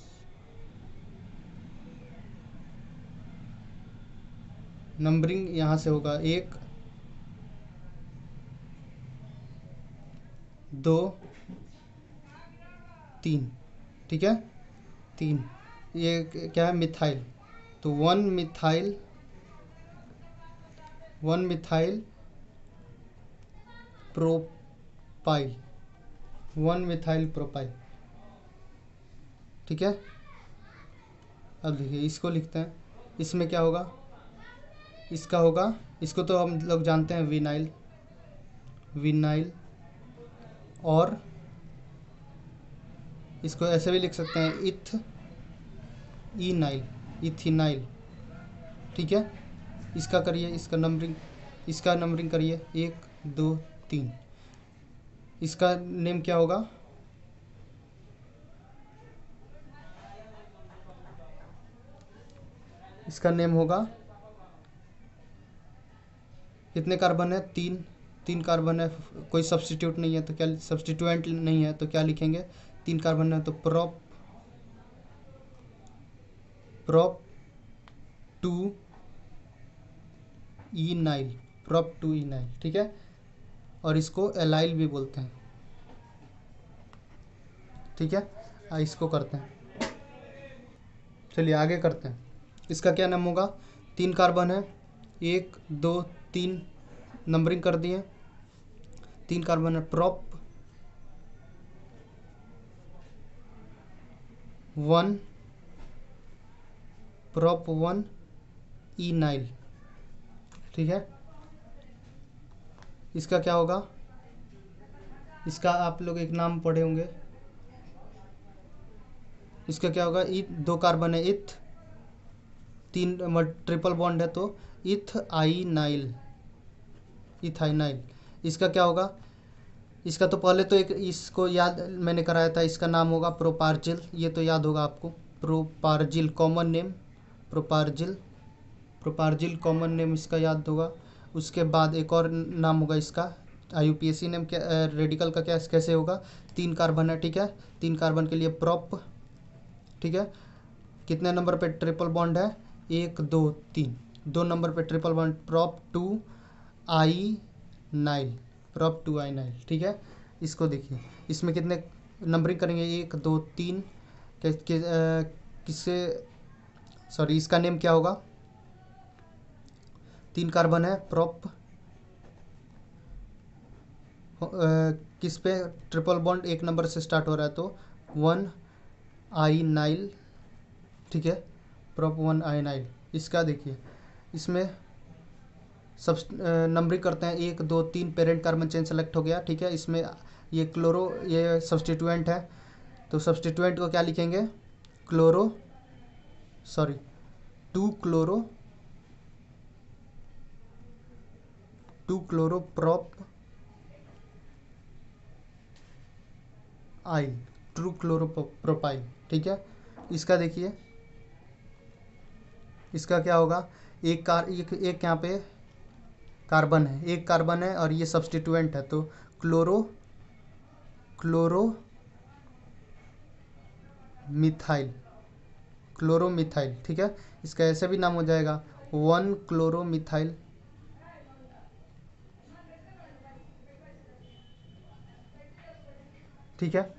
नंबरिंग यहाँ से होगा 1 2 3, ठीक है। 3 ये क्या है? मिथाइल। तो 1 मिथाइल प्रोपाइल 1 मिथाइल प्रोपाइल, ठीक है। अब देखिए इसको लिखते हैं। इसमें क्या होगा? इसका होगा, इसको तो हम लोग जानते हैं विनाइल। और इसको ऐसे भी लिख सकते हैं इनाइल, इथिनाइल, ठीक है। इसका करिए, इसका नंबरिंग करिए 1 2 3। इसका नेम क्या होगा? इसका नेम होगा, कितने कार्बन है? 3, 3 कार्बन है, कोई सब्स्टिट्यूट नहीं है तो क्या, सब्स्टिट्यूएंट नहीं है तो क्या लिखेंगे? 3 कार्बन है तो प्रोप 2 इनाइल, प्रोप 2 इनाइल, ठीक है। और इसको एलाइल भी बोलते हैं, ठीक है। इसको करते हैं, चलिए आगे करते हैं। इसका क्या नाम होगा? 3 कार्बन है, 1 2 3 नंबरिंग कर दिए। 3 कार्बन है, प्रोप 1 इनाइल, ठीक है। इसका क्या होगा? इसका आप लोग एक नाम पढ़े होंगे, इसका क्या होगा? 2 कार्बन है, इथ 3 ट्रिपल बॉन्ड है तो इथाइनाइल, इथाइनाइल। इसका क्या होगा? इसका तो पहले तो एक इसको याद मैंने कराया था, इसका नाम होगा प्रोपार्जिल, ये तो याद होगा आपको। प्रोपार्जिल कॉमन नेम, प्रोपार्जिल, प्रोपार्जिल कॉमन नेम इसका याद होगा। उसके बाद एक और नाम होगा इसका, IUPAC नेम क्या, रेडिकल का क्या कैसे होगा? 3 कार्बन है, ठीक है। 3 कार्बन के लिए प्रोप, ठीक है। कितने नंबर पे ट्रिपल बॉन्ड है? 1 2 3, 2 नंबर पे ट्रिपल बॉन्ड, प्रोप 2 आइनाइल, प्रोप 2 आइनाइल, ठीक है। इसको देखिए, इसमें कितने नंबरिंग करेंगे? 1 2 3, किससे, सॉरी इसका नेम क्या होगा? 3 कार्बन है, प्रोप किस पे ट्रिपल बॉन्ड 1 नंबर से स्टार्ट हो रहा है तो 1 आइनाइल, ठीक है। प्रोप 1 आइनाइल। इसका देखिए, इसमें सब नंबरिंग करते हैं, 1 2 3, पेरेंट कार्बन चेन सेलेक्ट हो गया, ठीक है। इसमें ये क्लोरो, ये सब्स्टिट्यूएंट है तो सब्स्टिट्यूएंट को क्या लिखेंगे? क्लोरो, सॉरी 2 क्लोरो प्रोप आई, ट्रू क्लोरोप्रोपाइल, ठीक है। इसका देखिए, इसका क्या होगा? एक यहाँ पे कार्बन है, 1 कार्बन है और ये सब्स्टिट्यूएंट है तो क्लोरो मिथाइल, ठीक है। इसका ऐसे भी नाम हो जाएगा 1 क्लोरोमिथाइल, ठीक है।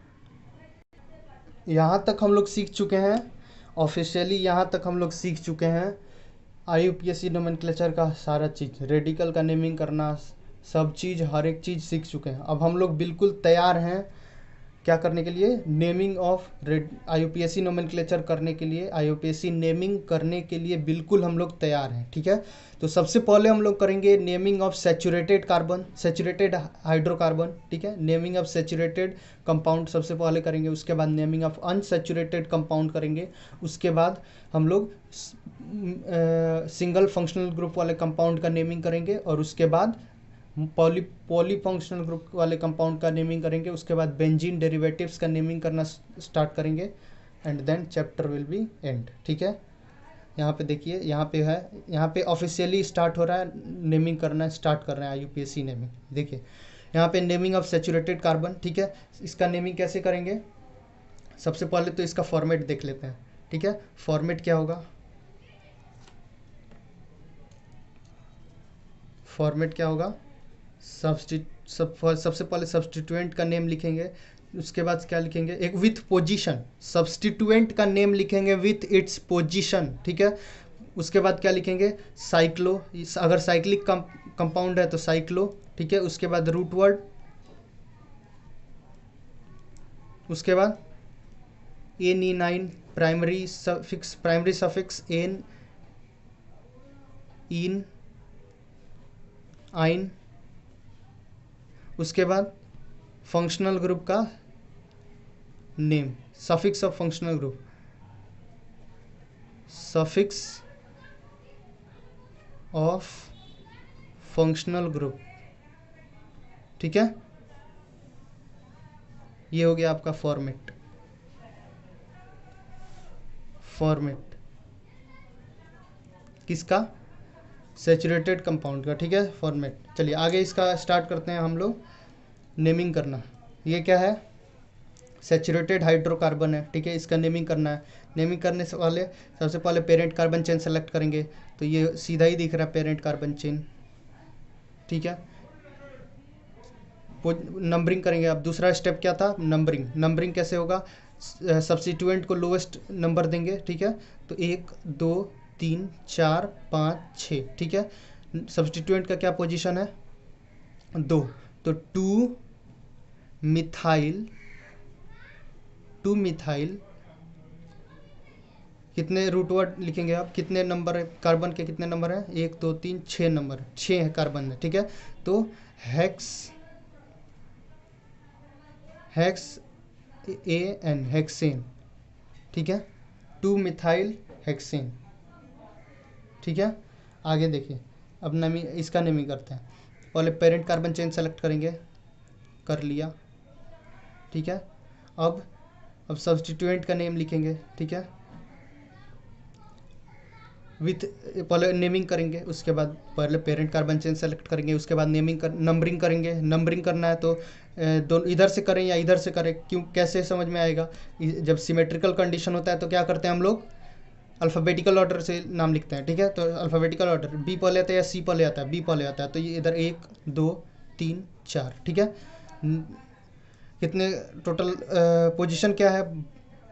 यहाँ तक हम लोग सीख चुके हैं, ऑफिशियली यहाँ तक हम लोग सीख चुके हैं IUPAC नोमेनक्लेचर का सारा चीज़, रेडिकल का नेमिंग करना, सब चीज़, हर एक चीज़ सीख चुके हैं। अब हम लोग बिल्कुल तैयार हैं क्या करने के लिए? नेमिंग ऑफ IUPAC नोमेनक्लेचर करने के लिए, IUPAC नेमिंग करने के लिए बिल्कुल हम लोग तैयार हैं, ठीक है। तो सबसे पहले हम लोग करेंगे naming of saturated carbon, saturated hydrocarbon, ठीक है। नेमिंग ऑफ सैचुरेटेड कंपाउंड सबसे पहले करेंगे, उसके बाद नेमिंग ऑफ अनसैचुरेटेड कंपाउंड करेंगे, उसके बाद हम लोग सिंगल फंक्शनल ग्रुप वाले कंपाउंड का नेमिंग करेंगे, और उसके बाद पॉली फंक्शनल ग्रुप वाले कंपाउंड का नेमिंग करेंगे, उसके बाद बेंजीन डेरिवेटिव्स का नेमिंग करना स्टार्ट करेंगे, and then chapter will be end, ठीक है। यहाँ पे देखिए, यहाँ पे है, यहाँ पे ऑफिशियली स्टार्ट हो रहा है, नेमिंग करना स्टार्ट कर रहे हैं IUPAC नेमिंग। देखिए यहाँ पे नेमिंग ऑफ सैचुरेटेड कार्बन, ठीक है। इसका नेमिंग कैसे करेंगे? सबसे पहले तो इसका फॉर्मेट देख लेते हैं, ठीक है। फॉर्मेट क्या होगा? फॉर्मेट क्या होगा? सबसे पहले सब्स्टिट्यूएंट का नेम लिखेंगे, उसके बाद क्या लिखेंगे? एक विथ पोजीशन, सब्स्टिट्यूएंट का नेम लिखेंगे विथ इट्स पोजीशन, ठीक है। उसके बाद क्या लिखेंगे? साइक्लो, अगर साइक्लिक कंपाउंड है तो साइक्लो, ठीक है। उसके बाद रूट वर्ड, उसके बाद एन प्राइमरी सफिक्स एन, इन, आइन, उसके बाद फंक्शनल ग्रुप का name, suffix of functional group, suffix of functional group, ठीक है। ये हो गया आपका फॉर्मेट, फॉर्मेट किसका, सैचुरेटेड कंपाउंड का, ठीक है, फॉर्मेट। चलिए आगे इसका स्टार्ट करते हैं हम लोग नेमिंग करना। ये क्या है, सैचुरेटेड हाइड्रोकार्बन है, ठीक है, इसका नेमिंग करना है। नेमिंग करने से पहले सबसे पहले पेरेंट कार्बन चेन सेलेक्ट करेंगे, तो ये सीधा ही दिख रहा है पेरेंट कार्बन चेन, ठीक है। नंबरिंग करेंगे। अब दूसरा स्टेप क्या था, नंबरिंग। नंबरिंग कैसे होगा, सब्स्टिट्यूएंट को लोएस्ट नंबर देंगे, ठीक है। तो 1 2 3 4 5 6, ठीक है। सब्स्टिट्यूएंट का क्या पोजीशन है, 2, तो 2 मिथाइल कितने रूट वर्ड लिखेंगे आप, कितने नंबर है कार्बन के, कितने नंबर है, 1 2 3 6 नंबर, 6 है कार्बन में, ठीक है। तो हेक्सेन, हेक्सेन, ठीक है, 2 मिथाइल हेक्सेन, ठीक है। आगे देखिए, अब इसका नेमिंग करते हैं। पहले पेरेंट कार्बन चेन सेलेक्ट करेंगे, कर लिया, ठीक है। अब सब्स्टिट्यूएंट का नेम लिखेंगे, ठीक है, विथ, पहले नेमिंग करेंगे, उसके बाद पहले पेरेंट कार्बन चेन सेलेक्ट करेंगे, उसके बाद नंबरिंग करेंगे। नंबरिंग करना है तो दोनों इधर से करें या इधर से करें, क्यों, कैसे समझ में आएगा, जब सिमेट्रिकल कंडीशन होता है तो क्या करते हैं हम लोग, अल्फ़ाबेटिकल ऑर्डर से नाम लिखते हैं, ठीक है। तो अल्फ़ाबेटिकल ऑर्डर, बी पहले आता है या सी पहले आता है, बी पहले आता है, तो ये इधर 1 2 3 4, ठीक है। कितने टोटल पोजीशन क्या है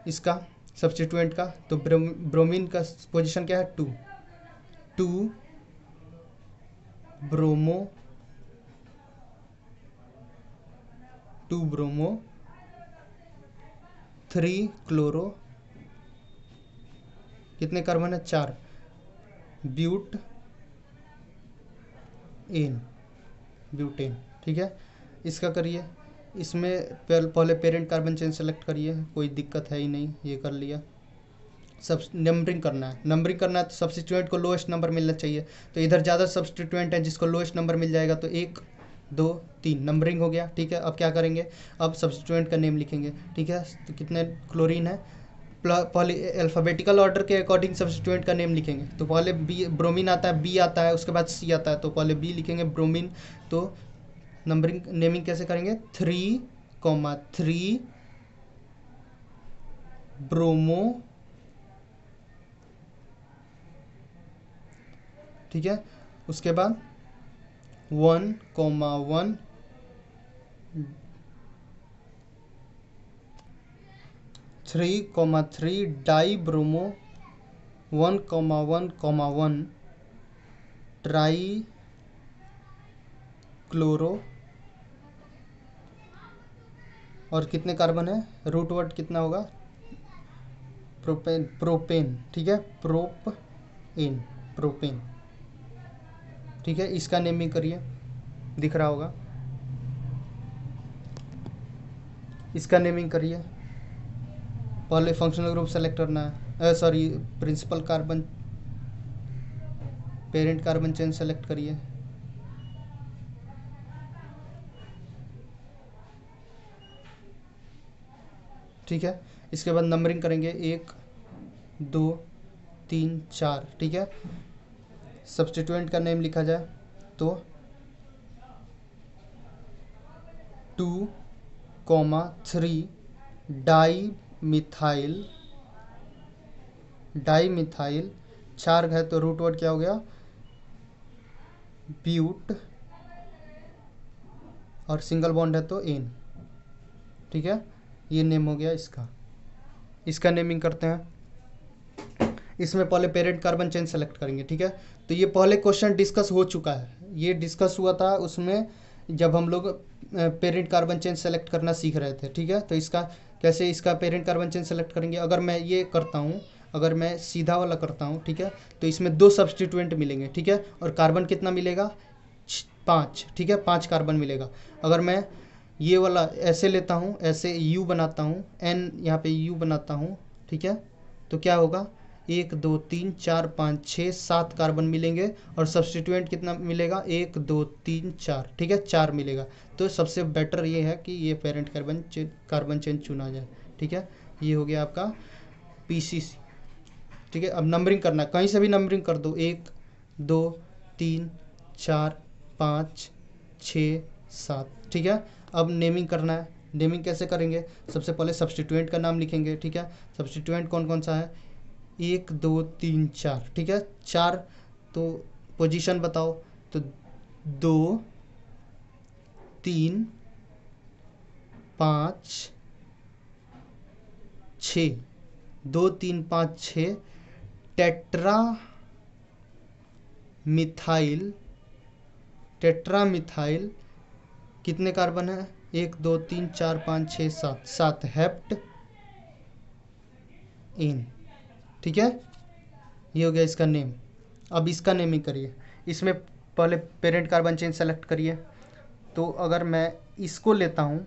इसका सब्स्टिट्यूएंट का, तो ब्रोमीन का पोजीशन क्या है, 2 ब्रोमो, 3 क्लोरो, कितने कार्बन है, 4, ब्यूटेन, ठीक है। इसका करिए, इसमें पहले पेरेंट कार्बन चेन सेलेक्ट करिए, कोई दिक्कत है ही नहीं, ये कर लिया। सब नंबरिंग करना है, तो सब्स्टिट्यूएंट को लोएस्ट नंबर मिलना चाहिए, तो इधर ज़्यादा सब्स्टिट्यूएंट है जिसको लोएस्ट नंबर मिल जाएगा, तो 1 2 3 नंबरिंग हो गया, ठीक है। अब क्या करेंगे, अब सब्स्टिट्यूएंट का नेम लिखेंगे, ठीक है। तो कितने क्लोरीन है, पहले अल्फ़ाबेटिकल ऑर्डर के अकॉर्डिंग सब्स्टिट्यूएंट का नेम लिखेंगे, तो पहले बी, ब्रोमीन आता है, बी आता है, उसके बाद सी आता है, तो पहले बी लिखेंगे ब्रोमीन। तो नंबरिंग नेमिंग कैसे करेंगे, 3,3 ब्रोमो, ठीक है। उसके बाद 1,1 3,3 डाई ब्रोमो, 1,1,1 ट्राई क्लोरो, और कितने कार्बन है, रूट वर्ड कितना होगा, प्रोपेन, ठीक है, प्रोपेन, ठीक है। इसका नेमिंग करिए, दिख रहा होगा, इसका नेमिंग करिए। पहले फंक्शनल ग्रुप सेलेक्ट करना है, sorry principal carbon, parent carbon chain select करिए, ठीक है। इसके बाद नंबरिंग करेंगे, 1 2 3 4, ठीक है। सब्स्टिट्यूएंट का नेम लिखा जाए तो 2,3 डाई मिथाइल, 4 है तो रूट वर्ड क्या हो गया, ब्यूट, और सिंगल बॉन्ड है तो एन, ठीक है। ये नेम हो गया इसका नेमिंग करते हैं। इसमें पहले पेरेंट कार्बन चेन सेलेक्ट करेंगे, ठीक है। तो ये पहले क्वेश्चन डिस्कस हो चुका है, ये डिस्कस हुआ था उसमें जब हम लोग पेरेंट कार्बन चेन सेलेक्ट करना सीख रहे थे, ठीक है। तो इसका पेरेंट कार्बन चेन सेलेक्ट करेंगे। अगर मैं ये करता हूँ, अगर मैं सीधा वाला करता हूँ, ठीक है, तो इसमें 2 सब्स्टिट्यूएंट मिलेंगे, ठीक है, और कार्बन कितना मिलेगा, 5, ठीक है, 5 कार्बन मिलेगा। अगर मैं ये वाला ऐसे लेता हूँ, ऐसे यू बनाता हूँ, एन यहाँ पे यू बनाता हूँ, ठीक है, तो क्या होगा, 1 2 3 4 5 6 7 कार्बन मिलेंगे और सब्स्टिट्यूएंट कितना मिलेगा 1 2 3 4, ठीक है 4 मिलेगा। तो सबसे बेटर ये है कि ये पेरेंट कार्बन चेन चुना जाए, ठीक है। ये हो गया आपका PCC, ठीक है। अब नंबरिंग करना है, कहीं से भी नंबरिंग कर दो, 1 2 3 4 5 6 7, ठीक है। अब नेमिंग करना है, नेमिंग कैसे करेंगे, सबसे पहले सब्स्टिट्यूएंट का नाम लिखेंगे, ठीक है। सब्स्टिट्यूएंट कौन कौन सा है, 1 2 3 4, ठीक है। 4 तो पोजीशन बताओ, तो 2 3 5 6, 2 3 5 6 टेट्रा मिथाइल कितने कार्बन है, 1 2 3 4 5 6 7, 7 हेप्ट इन, ठीक है। ये हो गया इसका नेम। अब इसका नेमिंग करिए, इसमें पहले पेरेंट कार्बन चेन सेलेक्ट करिए। तो अगर मैं इसको लेता हूँ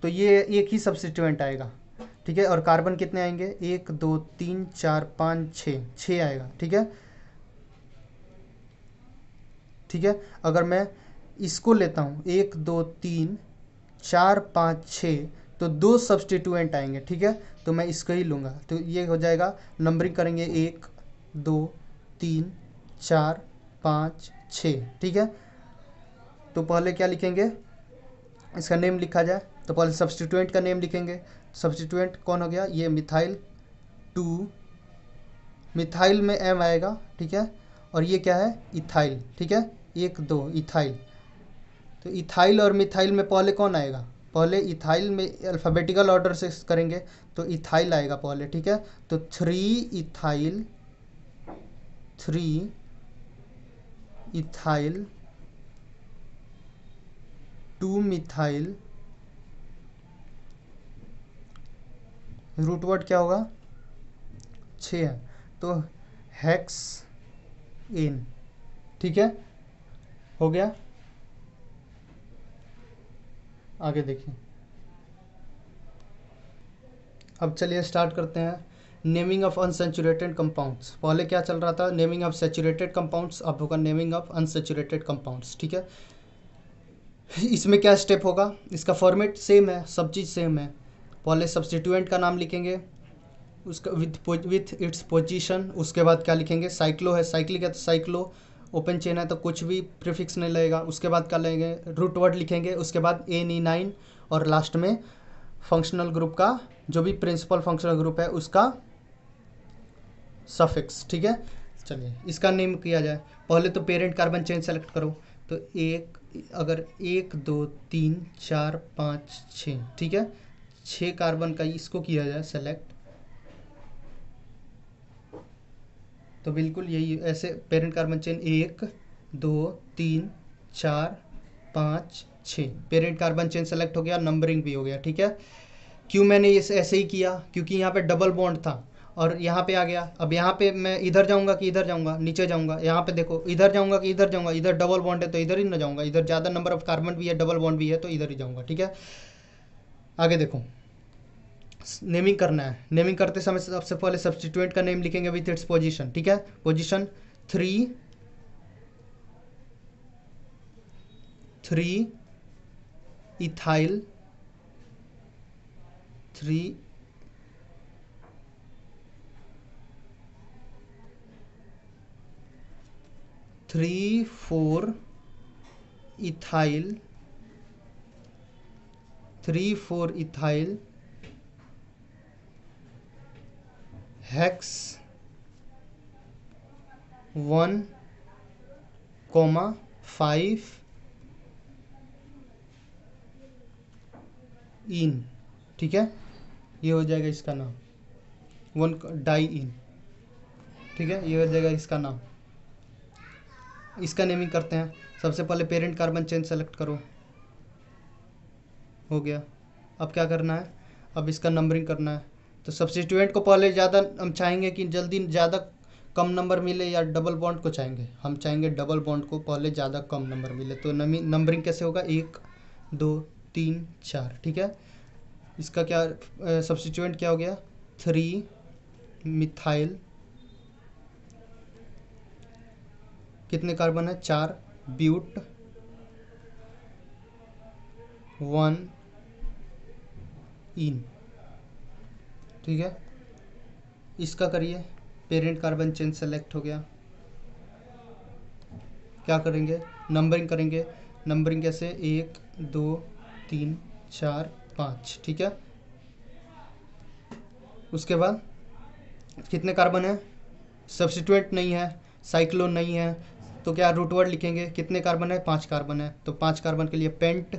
तो ये एक ही सब्स्टिट्यूएंट आएगा, ठीक है। और कार्बन कितने आएंगे, 1 2 3 4 5 6 आएगा, ठीक है, ठीक है। अगर मैं इसको लेता हूँ 1 2 3 4 5 6, तो 2 सब्स्टिट्यूएंट आएंगे, ठीक है। तो मैं इसको ही लूँगा, तो ये हो जाएगा, नंबरिंग करेंगे 1 2 3 4 5 6, ठीक है। तो पहले क्या लिखेंगे, इसका नेम लिखा जाए, तो पहले सब्स्टिट्यूएंट का नेम लिखेंगे। सब्स्टिट्यूएंट कौन हो गया, ये मिथाइल 2, मिथाइल में M आएगा, ठीक है। और ये क्या है, इथाइल, ठीक है, 1 2 इथाइल। तो इथाइल और मिथाइल में पहले कौन आएगा, पहले इथाइल में अल्फ़ाबेटिकल ऑर्डर से करेंगे, तो इथाइल आएगा पहले, ठीक है। तो 3 इथाइल 2 मिथाइल, रूट वर्ड क्या होगा, 6 है, तो हेक्स इन, ठीक है, हो गया। आगे देखिए, अब चलिए स्टार्ट करते हैं नेमिंग ऑफ अनसैचुरेटेड कंपाउंड्स। पहले क्या चल रहा था, नेमिंग ऑफ सैचुरेटेड कंपाउंड्स, अब होगा नेमिंग ऑफ अनसैचुरेटेड कंपाउंड्स, ठीक है। इसमें क्या स्टेप होगा, इसका फॉर्मेट सेम है, सब चीज़ सेम है। पहले सब्स्टिट्यूएंट का नाम लिखेंगे, उसका विथ इट्स पोजीशन, उसके बाद क्या लिखेंगे, साइक्लो है, साइक्लिक है तो साइक्लो, ओपन चेन है तो कुछ भी प्रीफिक्स नहीं लगेगा। उसके बाद क्या लेंगे, रूट वर्ड लिखेंगे, उसके बाद NE9, और लास्ट में फंक्शनल ग्रुप का जो भी प्रिंसिपल फंक्शनल ग्रुप है उसका सफिक्स, ठीक है। चलिए इसका नेम किया जाए, पहले तो पेरेंट कार्बन चेन सेलेक्ट करो, तो अगर 1 2 3 4 5 6, ठीक है, 6 कार्बन का इसको किया जाए सेलेक्ट, तो बिल्कुल यही ऐसे parent carbon chain 1 2 3 4 5 6 parent carbon chain select हो गया, नंबरिंग भी हो गया, ठीक है। क्यों मैंने इसे ऐसे ही किया, क्योंकि यहाँ पे डबल बॉन्ड था और यहाँ पे आ गया। अब यहाँ पे मैं इधर जाऊँगा कि इधर जाऊँगा, नीचे जाऊँगा, यहाँ पे देखो इधर जाऊँगा कि इधर जाऊँगा, इधर डबल बॉन्ड है तो इधर ही ना जाऊँगा, इधर ज़्यादा नंबर ऑफ कार्बन भी है, डबल बॉन्ड भी है तो इधर ही जाऊँगा, ठीक है। आगे देखो, नेमिंग करना है, नेमिंग करते समय सबसे पहले सब्स्टिट्यूएंट का नेम लिखेंगे विथ इट्स पोजीशन, ठीक है। Position 3 ethyl 3 4 ethyl 3 4 ethyl hex 1 5 इन, ठीक है। ये हो जाएगा इसका नाम 1 डाई इन, ठीक है, ये हो जाएगा इसका नाम। इसका नेमिंग करते हैं, सबसे पहले पेरेंट कार्बन चेन सेलेक्ट करो, हो गया। अब क्या करना है, अब इसका नंबरिंग करना है। तो सब्स्टिट्यूएंट को पहले ज़्यादा हम चाहेंगे कि जल्दी ज़्यादा कम नंबर मिले, या डबल बॉन्ड को चाहेंगे, हम चाहेंगे डबल बॉन्ड को पहले ज़्यादा कम नंबर मिले। तो नंबरिंग कैसे होगा, 1 2 3 4, ठीक है। इसका क्या सब्स्टिट्यूएंट क्या हो गया, 3 मिथाइल, कितने कार्बन है 4, ब्यूट 1 इन, ठीक है। इसका करिए, पेरेंट कार्बन चेन सेलेक्ट हो गया। क्या करेंगे, नंबरिंग करेंगे। नंबरिंग कैसे, 1 2 3 4 5, ठीक है। उसके बाद कितने कार्बन है, सब्स्टिट्यूएंट नहीं है, साइक्लोन नहीं है, तो क्या रूट वर्ड लिखेंगे। कितने कार्बन है, 5 कार्बन है, तो 5 कार्बन के लिए पेंट,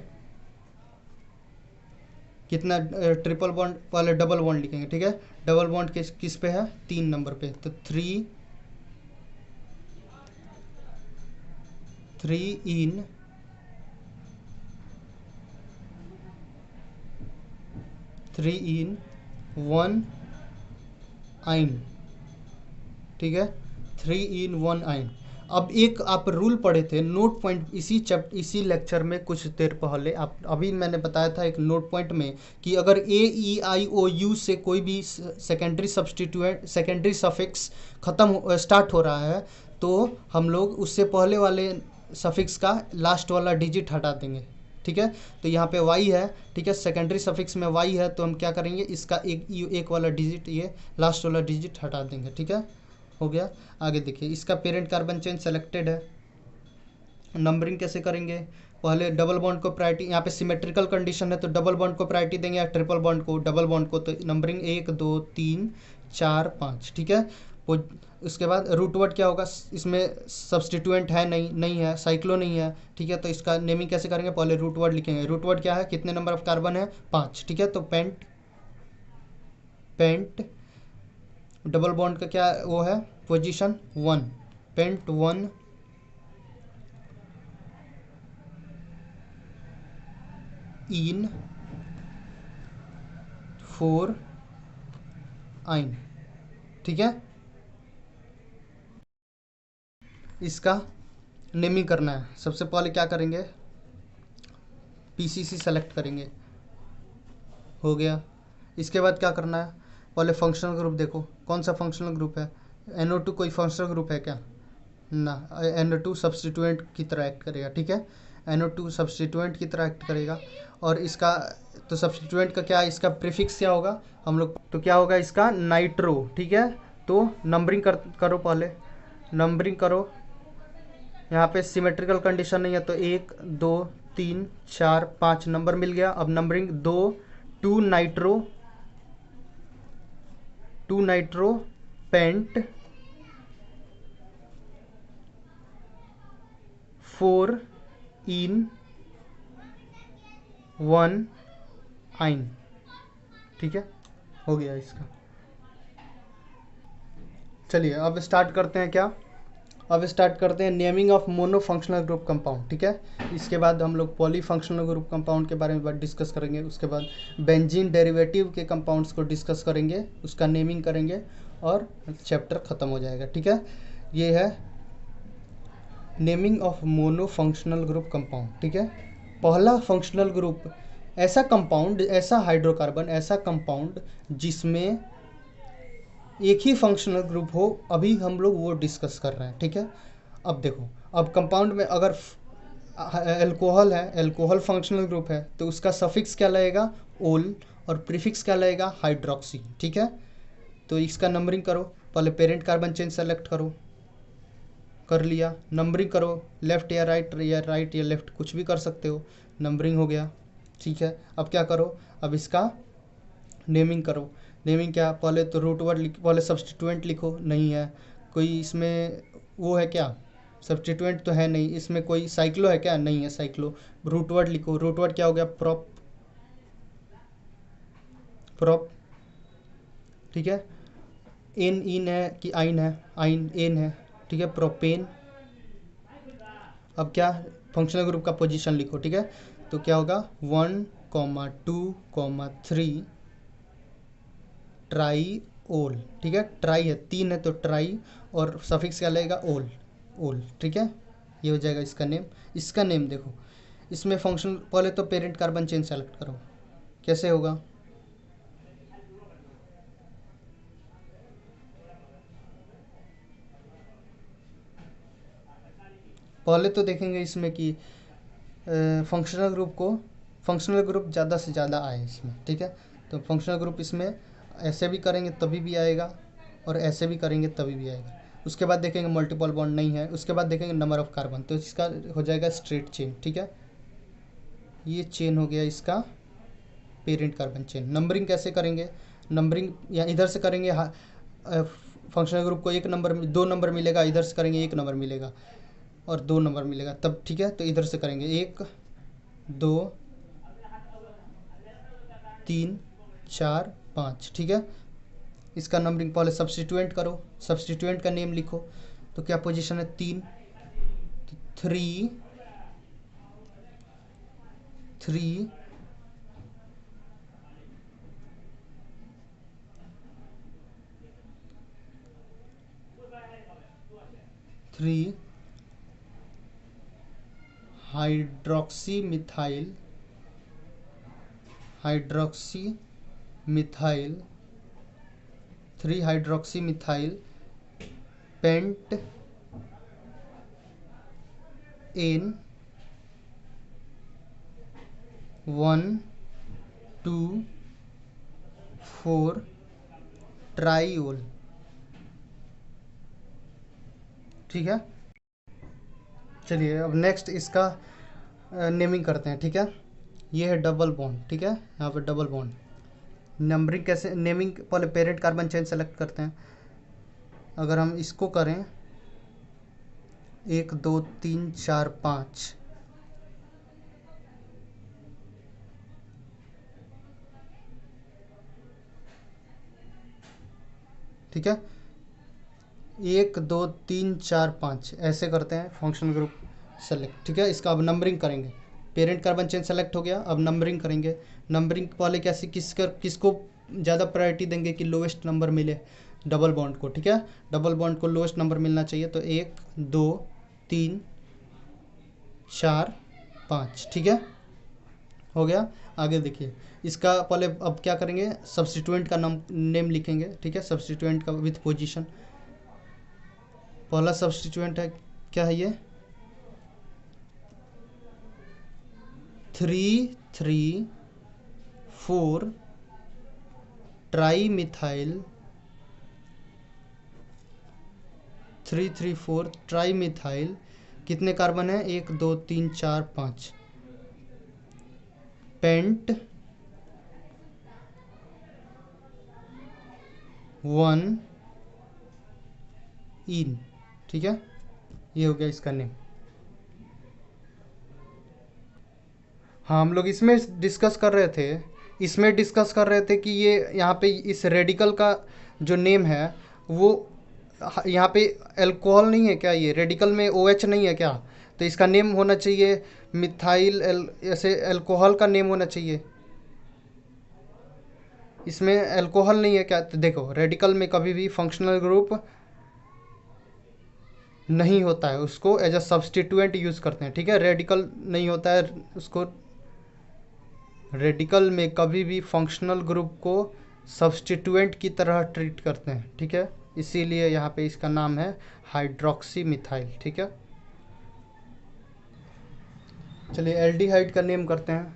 कितना ट्रिपल बॉन्ड वाले डबल बॉन्ड लिखेंगे, ठीक है। डबल बॉन्ड किस पे है, 3 नंबर पे, तो 3 इन 1 आइन, ठीक है। 3 इन 1 आइन। अब एक आप रूल पढ़े थे नोट पॉइंट, इसी लेक्चर में कुछ देर पहले आप, अभी मैंने बताया था एक नोट पॉइंट में कि अगर AEIOU से कोई भी सेकेंडरी सब्स्टिट्यूएंट, सेकेंडरी सफिक्स खत्म स्टार्ट हो रहा है, तो हम लोग उससे पहले वाले सफिक्स का लास्ट वाला डिजिट हटा देंगे, ठीक है। तो यहाँ पे y है, ठीक है, सेकेंडरी सफिक्स में y है, तो हम क्या करेंगे, इसका एक वाला डिजिट, ये लास्ट वाला डिजिट हटा देंगे, ठीक है। हो गया। आगे देखिए, इसका पेरेंट कार्बन चेन सेलेक्टेड है। नंबरिंग कैसे करेंगे, पहले डबल बॉन्ड को प्रायोरिटी, यहाँ पे सिमेट्रिकल कंडीशन है तो डबल बॉन्ड को प्रायोरिटी देंगे या ट्रिपल बॉन्ड को, डबल बॉन्ड को, तो नंबरिंग 1 2 3 4 5, ठीक है। उसके बाद रूट वर्ड क्या होगा, इसमें सब्स्टिट्यूएंट है नहीं है, साइक्लो नहीं है, ठीक है। तो इसका नेमिंग कैसे करेंगे, पहले रूट वर्ड लिखेंगे। रूट वर्ड क्या है, कितने नंबर ऑफ कार्बन है, 5, ठीक है। तो पेंट डबल बॉन्ड का क्या वो है, पोजीशन 1, पेंट 1 इन 4 आइन, ठीक है। इसका नेमिंग करना है। सबसे पहले क्या करेंगे, PCC सेलेक्ट करेंगे, हो गया। इसके बाद क्या करना है, पहले फंक्शनल ग्रुप देखो, कौन सा फंक्शनल ग्रुप है, NO2 कोई फंक्शनल ग्रुप है क्या ना, NO2 सब्स्टिट्यूएंट की तरह एक्ट करेगा, ठीक है। NO2 सब्स्टिट्यूएंट की तरह एक्ट करेगा। और इसका तो सब्स्टिट्यूएंट का क्या, इसका प्रीफिक्स क्या होगा हम लोग, तो क्या होगा इसका नाइट्रो, ठीक है। तो नंबरिंग करो पहले, नंबरिंग करो। यहाँ पे सिमेट्रिकल कंडीशन नहीं है तो 1 2 3 4 5 नंबर मिल गया। अब नंबरिंग 2 नाइट्रो पेंट 4 इन 1 आइन, ठीक है। हो गया इसका। चलिए अब स्टार्ट करते हैं क्या, अब स्टार्ट करते हैं naming of mono functional group compound, ठीक है। इसके बाद हम लोग पॉली फंक्शनल ग्रुप कंपाउंड के बारे में डिस्कस करेंगे। उसके बाद बेंजीन डेरिवेटिव के कंपाउंड्स को डिस्कस करेंगे, उसका नेमिंग करेंगे और चैप्टर ख़त्म हो जाएगा, ठीक है। ये है naming of mono functional group compound, ठीक है। पहला फंक्शनल ग्रुप, ऐसा कंपाउंड, ऐसा हाइड्रोकार्बन, ऐसा कंपाउंड जिसमें एक ही फंक्शनल ग्रुप हो, अभी हम लोग वो डिस्कस कर रहे हैं, ठीक है। अब देखो, अब कंपाउंड में अगर एल्कोहल है, एल्कोहल फंक्शनल ग्रुप है, तो उसका सफिक्स क्या लगेगा, ओल, और प्रीफिक्स क्या लगेगा, हाइड्रोक्सी, ठीक है। तो इसका नंबरिंग करो, पहले पेरेंट कार्बन चेन सेलेक्ट करो, कर लिया। नंबरिंग करो, लेफ्ट या राइट या लेफ्ट कुछ भी कर सकते हो, नंबरिंग हो गया, ठीक है। अब क्या करो, अब इसका नेमिंग करो। नेमिंग क्या, पहले तो रूट वर्ड, पहले सब्स्टिट्यूएंट लिखो, नहीं है कोई इसमें, वो है क्या, सब्स्टिट्यूएंट तो है नहीं इसमें, कोई साइक्लो है क्या, नहीं है साइक्लो। रूट वर्ड लिखो, रूट वर्ड क्या हो गया, प्रोप, ठीक है। इन है कि आइन है, आइन एन है, ठीक है, प्रोपेन। अब क्या, फंक्शनल ग्रुप का पोजीशन लिखो, ठीक है। तो क्या होगा 1 2 3 ट्राई ओल, ठीक है। ट्राई है, 3 है तो ट्राई, और सफिक्स क्या लगेगा, ओल, ओल, ठीक है। ये हो जाएगा इसका नेम। इसका नेम देखो, इसमें फंक्शन, पहले तो पेरेंट कार्बन चेन सेलेक्ट करो, कैसे होगा, पहले तो देखेंगे इसमें कि फंक्शनल ग्रुप ज़्यादा से ज़्यादा आए इसमें, ठीक है। तो फंक्शनल ग्रुप इसमें ऐसे भी करेंगे तभी भी आएगा और ऐसे भी करेंगे तभी भी आएगा। उसके बाद देखेंगे मल्टीपल बॉन्ड नहीं है, उसके बाद देखेंगे नंबर ऑफ कार्बन, तो इसका हो जाएगा स्ट्रेट चेन, ठीक है। ये चेन हो गया इसका पेरेंट कार्बन चेन। नंबरिंग कैसे करेंगे, नंबरिंग या इधर से करेंगे, फंक्शनल ग्रुप को 2 नंबर मिलेगा, इधर से करेंगे 1 नंबर मिलेगा और 2 नंबर मिलेगा तब, ठीक है। तो इधर से करेंगे 1 2 3 4 5, ठीक है। इसका नंबरिंग पहले सब्स्टिट्यूएंट करो, सब्स्टिट्यूएंट का नेम लिखो, तो क्या पोजीशन है 3 3 3 3 hydroxy methyl hydroxy methyl 3 hydroxy methyl pent ane 1 2 4 triol, ठीक है। चलिए अब नेक्स्ट इसका नेमिंग करते हैं, ठीक है। ये है डबल बॉन्ड, ठीक है, यहाँ पे डबल बॉन्ड। नंबरिंग कैसे, नेमिंग पहले पेरेंट कार्बन चेन सेलेक्ट करते हैं। अगर हम इसको करें 1 2 3 4 5, ठीक है, 1 2 3 4 5 ऐसे करते हैं फंक्शनल ग्रुप सेलेक्ट, ठीक है। इसका अब नंबरिंग करेंगे, पेरेंट कार्बन चेन सेलेक्ट हो गया, अब नंबरिंग करेंगे। नंबरिंग पहले कैसे, किसको ज़्यादा प्रायोरिटी देंगे कि लोवेस्ट नंबर मिले, डबल बॉन्ड को, ठीक है। डबल बॉन्ड को लोवेस्ट नंबर मिलना चाहिए, तो 1 2 3 4 5, ठीक है, हो गया। आगे देखिए इसका पहले अब क्या करेंगे, सब्स्टिट्यूएंट का नेम लिखेंगे, ठीक है। सब्स्टिट्यूएंट का विथ पोजीशन, पहला सब्स्टिट्यूएंट है, क्या है ये 3 3 4 ट्राई मिथाइल 3 3 4 ट्राई मिथाइल, कितने कार्बन है 1 2 3 4 5, पेंट 1 इन, ठीक है। ये हो गया इसका नेम। हाँ, हम लोग इसमें डिस्कस कर रहे थे कि ये यहाँ पे इस रेडिकल का जो नेम है वो यहाँ पे अल्कोहल नहीं है क्या, ये रेडिकल में OH नहीं है क्या, तो इसका नेम होना चाहिए मिथाइल ऐसे अल्कोहल का नेम होना चाहिए। इसमें अल्कोहल नहीं है क्या, तो देखो रेडिकल में कभी भी फंक्शनल ग्रुप नहीं होता है, उसको एज अ सब्स्टिट्यूएंट यूज़ करते हैं, ठीक है। रेडिकल नहीं होता है उसको, रेडिकल में कभी भी फंक्शनल ग्रुप को सब्स्टिट्यूएंट की तरह ट्रीट करते हैं, ठीक है। इसीलिए यहाँ पे इसका नाम है हाइड्रोक्सी मिथाइल, ठीक है। चलिए एल्डिहाइड का नेम करते हैं,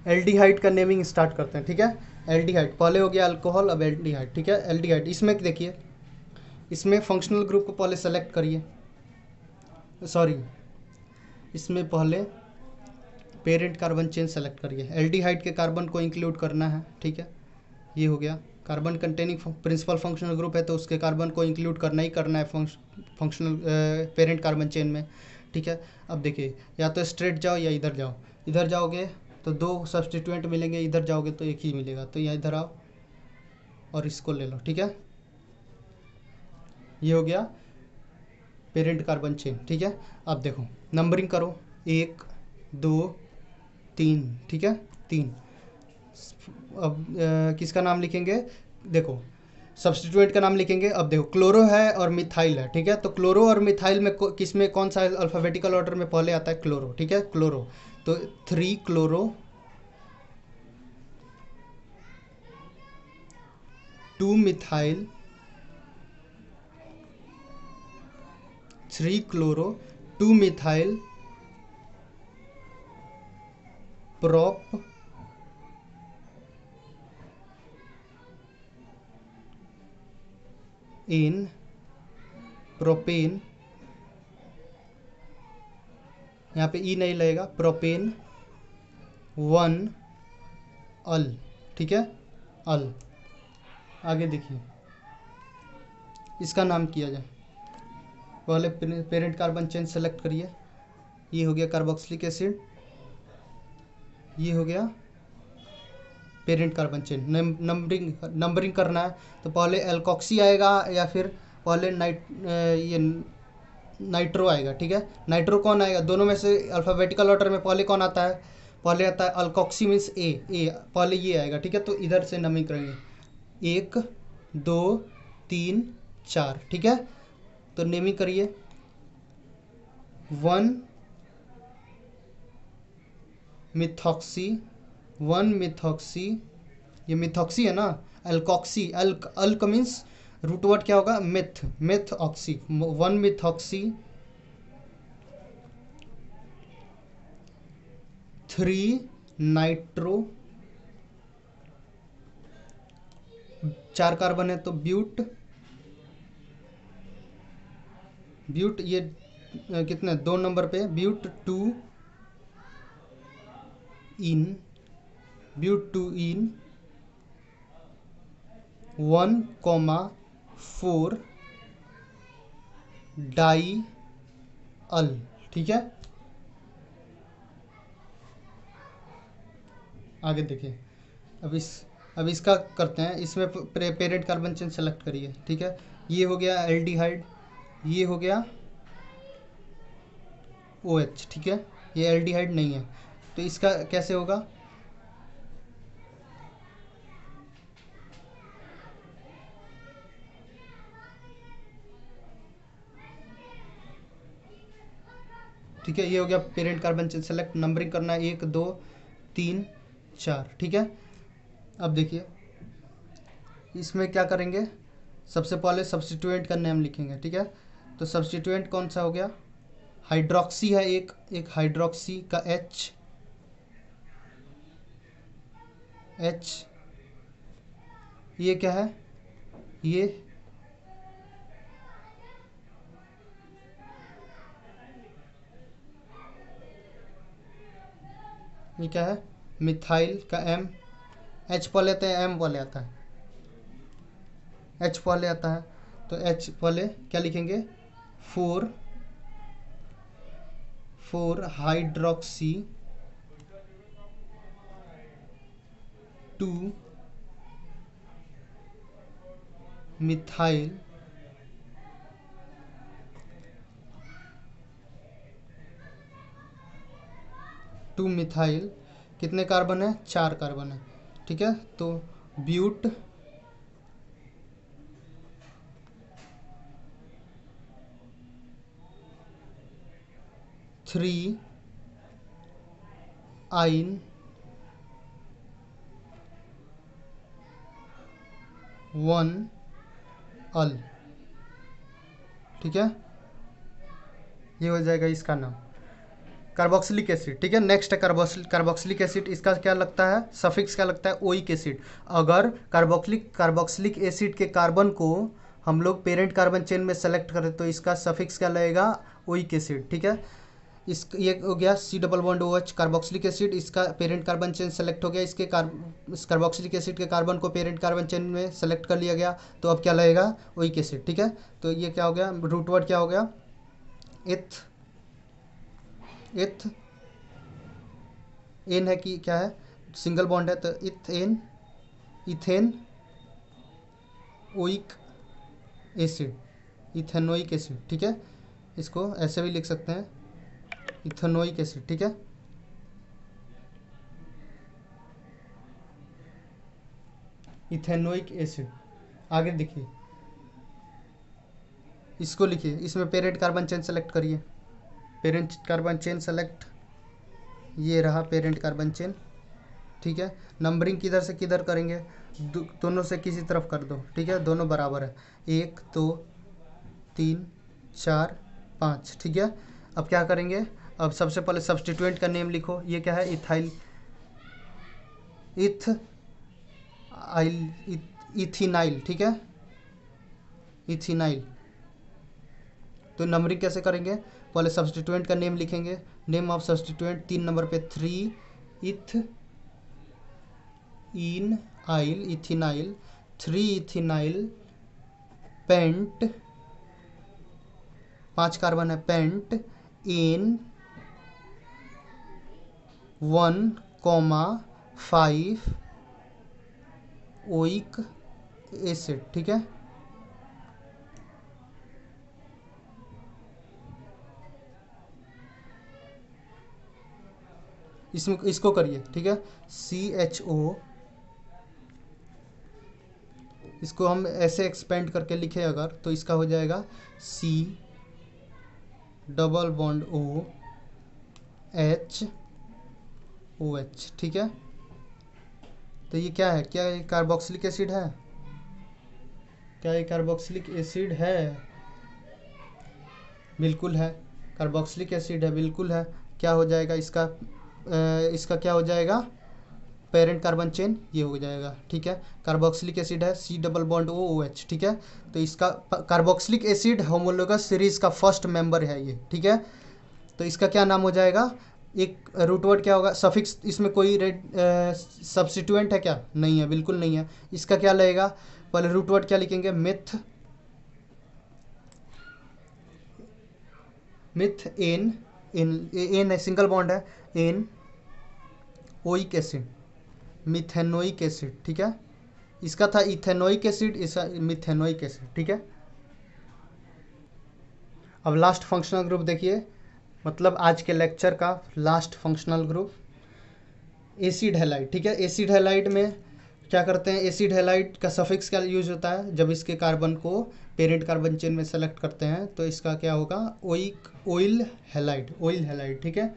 एल्डिहाइड का नेमिंग स्टार्ट करते हैं, ठीक है। एल्डिहाइड पहले हो गया अल्कोहल, अब एल्डिहाइड, ठीक है। एल्डिहाइड इसमें देखिए, इसमें फंक्शनल ग्रुप को पहले सेलेक्ट करिए, सॉरी इसमें पहले पेरेंट कार्बन चेन सेलेक्ट करिए, एल्डिहाइड के कार्बन को इंक्लूड करना है, ठीक है। ये हो गया, carbon containing principal functional group है तो उसके कार्बन को इंक्लूड करना ही करना है फंक्शनल पेरेंट कार्बन चेन में, ठीक है। अब देखिए या तो स्ट्रेट जाओ या इधर जाओ, इधर जाओगे तो 2 सब्स्टिट्यूएंट मिलेंगे, इधर जाओगे तो 1 ही मिलेगा, तो यहाँ इधर आओ और इसको ले लो, ठीक है। ये हो गया पेरेंट कार्बन चेन, ठीक है। अब देखो नंबरिंग करो 1 2 3, ठीक है 3। अब किसका नाम लिखेंगे, देखो सब्स्टिट्यूएंट का नाम लिखेंगे। अब देखो क्लोरो है और मिथाइल है, ठीक है। तो क्लोरो और मिथाइल में किस में कौन सा अल्फ़ाबेटिकल ऑर्डर में पहले आता है, क्लोरो, ठीक है। क्लोरो, तो 3 chloro 2 methyl 3 chloro 2 methyl propyne propane, यहाँ पे ई नहीं लगेगा, प्रोपेन 1 अल, ठीक है, अल। आगे देखिए इसका नाम किया जाए। पहले पेरेंट कार्बन चेन सेलेक्ट करिए, ये हो गया कार्बोक्सिलिक एसिड, ये हो गया पेरेंट कार्बन चेन। नंबरिंग करना है तो पहले एल्कोक्सी आएगा या फिर पहले ये नाइट्रो आएगा, ठीक है। नाइट्रो कौन आएगा, दोनों में से अल्फ़ाबेटिकल ऑर्डर में पहले कौन आता है, पहले आता है अल्कोक्सी मीन्स ए पहले ये आएगा, ठीक है। तो इधर से नंबरिंग करेंगे 1 2 3 4, ठीक है। तो नेमिंग करिए 1 मिथॉक्सी, 1 मिथॉक्सी, ये मिथॉक्सी है ना, alkoxy, alk means root word क्या होगा, meth oxy, 1 methoxy 3 nitro, 4 carbon है तो ब्यूट, ये कितने 2 नंबर पे ब्यूट 2 इन, ब्यूट 2 इन 1,4 डाई अल, ठीक है। आगे देखिए अब इसका करते हैं। इसमें पेरेंट कार्बन चेन सेलेक्ट करिए, ठीक है। ये हो गया एल्डिहाइड, ये हो गया OH, ठीक है। ये एल्डिहाइड नहीं है तो इसका कैसे होगा, ठीक है। ये हो गया parent carbon chain select, numbering करना है 1 2 3 4, ठीक है। अब देखिए इसमें क्या करेंगे, सबसे पहले सब्स्टिट्यूएंट का नेम लिखेंगे, ठीक है। तो सब्स्टिट्यूएंट कौन सा हो गया, हाइड्रोक्सी है, एक हाइड्रोक्सी का H, ये क्या है, ये क्या है, मिथाइल का M, H पहले आता है, M पहले आता है, H पहले आता है तो H पहले क्या लिखेंगे, 4 हाइड्रोक्सी 2 मिथाइल 2 मिथाइल, कितने कार्बन है, 4 कार्बन है, ठीक है। तो ब्यूट 3 आइन 1 अल, ठीक है। ये हो जाएगा इसका नाम कार्बोक्सिलिक एसिड, ठीक है। नेक्स्ट है कार्बोक्सिलिक एसिड, इसका क्या लगता है, सफिक्स क्या लगता है, ओइक एसिड। अगर कार्बोक्सिलिक एसिड के कार्बन को हम लोग पेरेंट कार्बन चेन में सेलेक्ट करें तो इसका सफिक्स क्या लगेगा, ओइक एसिड, ठीक है। ये हो गया C+OH कार्बोक्सिलिक एसिड, इसका पेरेंट कार्बन चेन सेलेक्ट हो गया, इस कार्बोक्सिलिक एसिड के कार्बन को पेरेंट कार्बन चेन में सेलेक्ट कर लिया गया तो अब क्या लगेगा, ओइक एसिड, ठीक है। तो ये क्या हो गया, रूट वर्ड क्या हो गया, एन है कि क्या है, सिंगल बॉन्ड है तो ethane oic acid, ethanoic acid, ठीक है। इसको ऐसे भी लिख सकते हैं, इथेनोइक एसिड, ठीक है। Ethanoic acid. आगे देखिए इसको लिखिए, इसमें पेरेंट कार्बन चेन सेलेक्ट करिए, पेरेंट कार्बन चेन सेलेक्ट, ये रहा पेरेंट कार्बन चेन, ठीक है। नंबरिंग किधर से किधर करेंगे, दोनों से किसी तरफ कर दो, ठीक है, दोनों बराबर है, 1 2 3 4 5, ठीक है। अब क्या करेंगे, अब सबसे पहले सब्स्टिट्यूएंट का नेम लिखो। ये क्या है, इथाइल, इथिनाइल, ठीक है, इथिनाइल। तो नंबरिंग कैसे करेंगे, पहले सब्स्टिट्यूएंट का नेम लिखेंगे, नेम ऑफ सब्स्टिट्यूएंट 3 नंबर पे 3 इथ इन आइल, इथिनाइल, 3 इथिनाइल पेंट, 5 कार्बन है, पेंट इन 1,5 ओइक एसिड, ठीक है। इसमें इसको करिए, ठीक है, CHO, इसको हम ऐसे एक्सपेंड करके लिखे अगर, तो इसका हो जाएगा C double bond O H OH, ठीक है। तो ये क्या है, क्या ये कार्बोक्सिलिक एसिड है, क्या ये कार्बोक्सिलिक एसिड है, बिल्कुल है, कार्बोक्सिलिक एसिड है, बिल्कुल है। क्या हो जाएगा इसका, इसका क्या हो जाएगा, पेरेंट कार्बन चेन ये हो जाएगा, ठीक है। कार्बोक्सिलिक एसिड है, C double bond O OH, ठीक है। तो इसका कार्बोक्सिलिक एसिड होमोलोगस सीरीज का फर्स्ट मेंबर है ये, ठीक है। तो इसका क्या नाम हो जाएगा, एक रूट वर्ड क्या होगा, सफिक्स, इसमें कोई सब्स्टिट्यूएंट है क्या, नहीं है, बिल्कुल नहीं है। इसका क्या लगेगा, पहले रूट वर्ड क्या लिखेंगे, मिथ एन, एन है, सिंगल बॉन्ड है, ane oic acid, methanoic acid, ठीक है। इसका था इथेनोइक एसिड, इसका मिथेनोइक एसिड, ठीक है। अब लास्ट फंक्शनल ग्रुप देखिए, मतलब आज के लेक्चर का last functional group acid halide, ठीक है। एसिड हैलाइड में क्या करते हैं, एसिड हैलाइड का सफिक्स क्या यूज होता है, जब इसके कार्बन को पेरेंट कार्बन चेन में सेलेक्ट करते हैं तो इसका क्या होगा, ऑयल हैलाइड, ऑयल हैलाइड, ठीक है।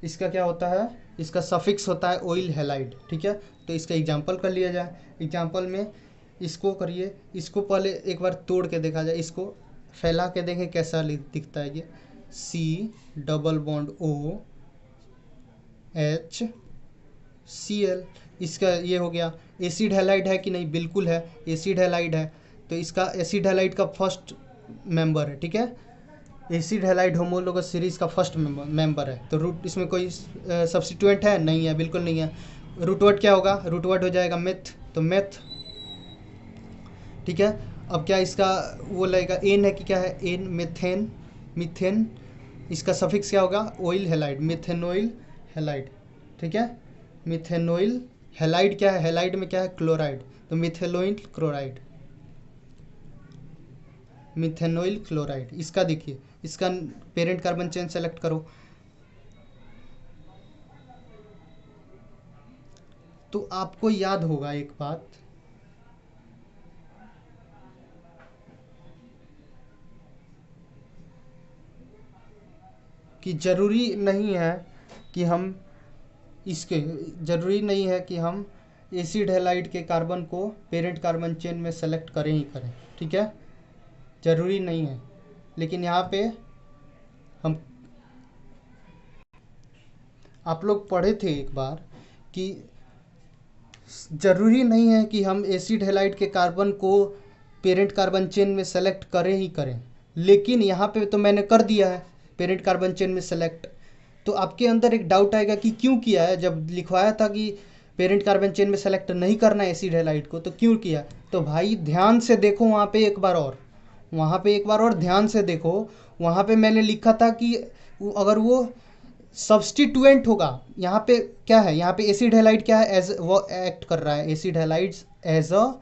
इसका क्या होता है, इसका सफिक्स होता है ऑयल हैलाइड, ठीक है। तो इसका एग्जांपल कर लिया जाए, एग्जांपल में इसको करिए, इसको पहले एक बार तोड़ के देखा जाए, इसको फैला के देखें कैसा दिखता है ये, C double bond O H Cl, इसका ये हो गया। एसिड हैलाइड है कि नहीं, बिल्कुल है, एसिड हैलाइड है। तो इसका एसिड हैलाइड का फर्स्ट मेंबर है, ठीक है। एसिड हैलाइड होमोलोगस सीरीज का फर्स्ट मेंबर है। तो रूट, इसमें कोई सब्स्टिट्यूएंट है, नहीं है, बिल्कुल नहीं है। रूट वर्ड क्या होगा, रूट वर्ड हो जाएगा मेथ, तो मेथ, ठीक है। अब क्या इसका वो लगेगा, एन है कि क्या है, एन मेथेन, मीथेन, इसका सफिक्स क्या होगा, ऑयल हैलाइड, मिथेनोइल हैलाइड, ठीक है। मिथेनोइल हैलाइड क्या है, हैलाइड में क्या है, क्लोराइड, तो मिथेनोइल क्लोराइड, मिथेनोइल क्लोराइड। इसका देखिए, इसका पेरेंट कार्बन चेन सेलेक्ट करो, तो आपको याद होगा एक बात, कि जरूरी नहीं है कि हम इसके, जरूरी नहीं है कि हम एसिड हैलाइड के कार्बन को पेरेंट कार्बन चेन में सेलेक्ट करें ही करें, ठीक है, जरूरी नहीं है। लेकिन यहाँ पे हम, आप लोग पढ़े थे एक बार कि जरूरी नहीं है कि हम एसिड हैलाइड के कार्बन को पेरेंट कार्बन चेन में सेलेक्ट करें ही करें, लेकिन यहाँ पे तो मैंने कर दिया है पेरेंट कार्बन चेन में सेलेक्ट। तो आपके अंदर एक डाउट आएगा कि क्यों किया है, जब लिखवाया था कि पेरेंट कार्बन चेन में सेलेक्ट नहीं करना है एसिड हैलाइड को, तो क्यों किया। तो भाई ध्यान से देखो, वहाँ पे एक बार और, वहाँ पे एक बार और ध्यान से देखो, वहाँ पे मैंने लिखा था कि अगर वो सब्स्टिट्यूएंट होगा, यहाँ पे क्या है, यहाँ पे एसिड हैलाइड क्या है, एज वो एक्ट कर रहा है, acid halides as a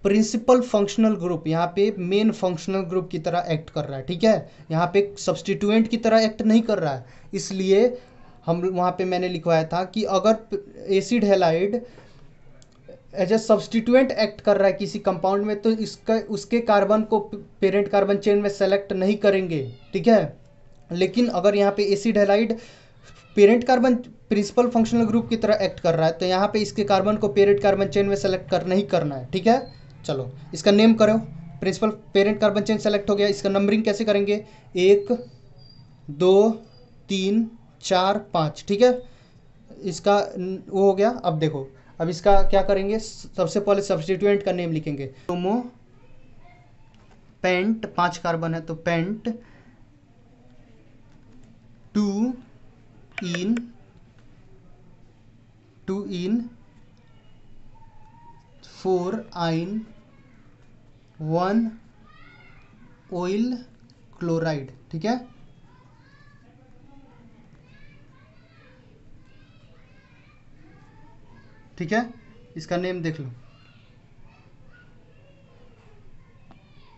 principal functional group, यहाँ पे मेन फंक्शनल ग्रुप की तरह एक्ट कर रहा है, ठीक है। यहाँ पे सब्स्टिट्यूएंट की तरह एक्ट नहीं कर रहा है, इसलिए हम वहाँ पे मैंने लिखवाया था कि अगर acid halide as a substituent act कर रहा है किसी कंपाउंड में, तो इसका, उसके कार्बन को पेरेंट कार्बन चेन में सेलेक्ट नहीं करेंगे, ठीक है। लेकिन अगर यहाँ पे acid halide parent carbon principal functional group की तरह एक्ट कर रहा है, तो यहाँ पे इसके कार्बन को पेरेंट कार्बन चेन में सेलेक्ट करना ही करना है, ठीक है। चलो इसका नेम करो, principal parent carbon chain select हो गया, इसका नंबरिंग कैसे करेंगे, 1 2 3 4 5, ठीक है। इसका वो हो गया। अब देखो, अब इसका क्या करेंगे, सबसे पहले सब्स्टिट्यूएंट का नेम लिखेंगे। ब्रोमो पेंट, 5 कार्बन है तो पेंट 2 इन 4 आइन 1 ऑयल क्लोराइड, ठीक है। ठीक है, इसका नेम देख लो।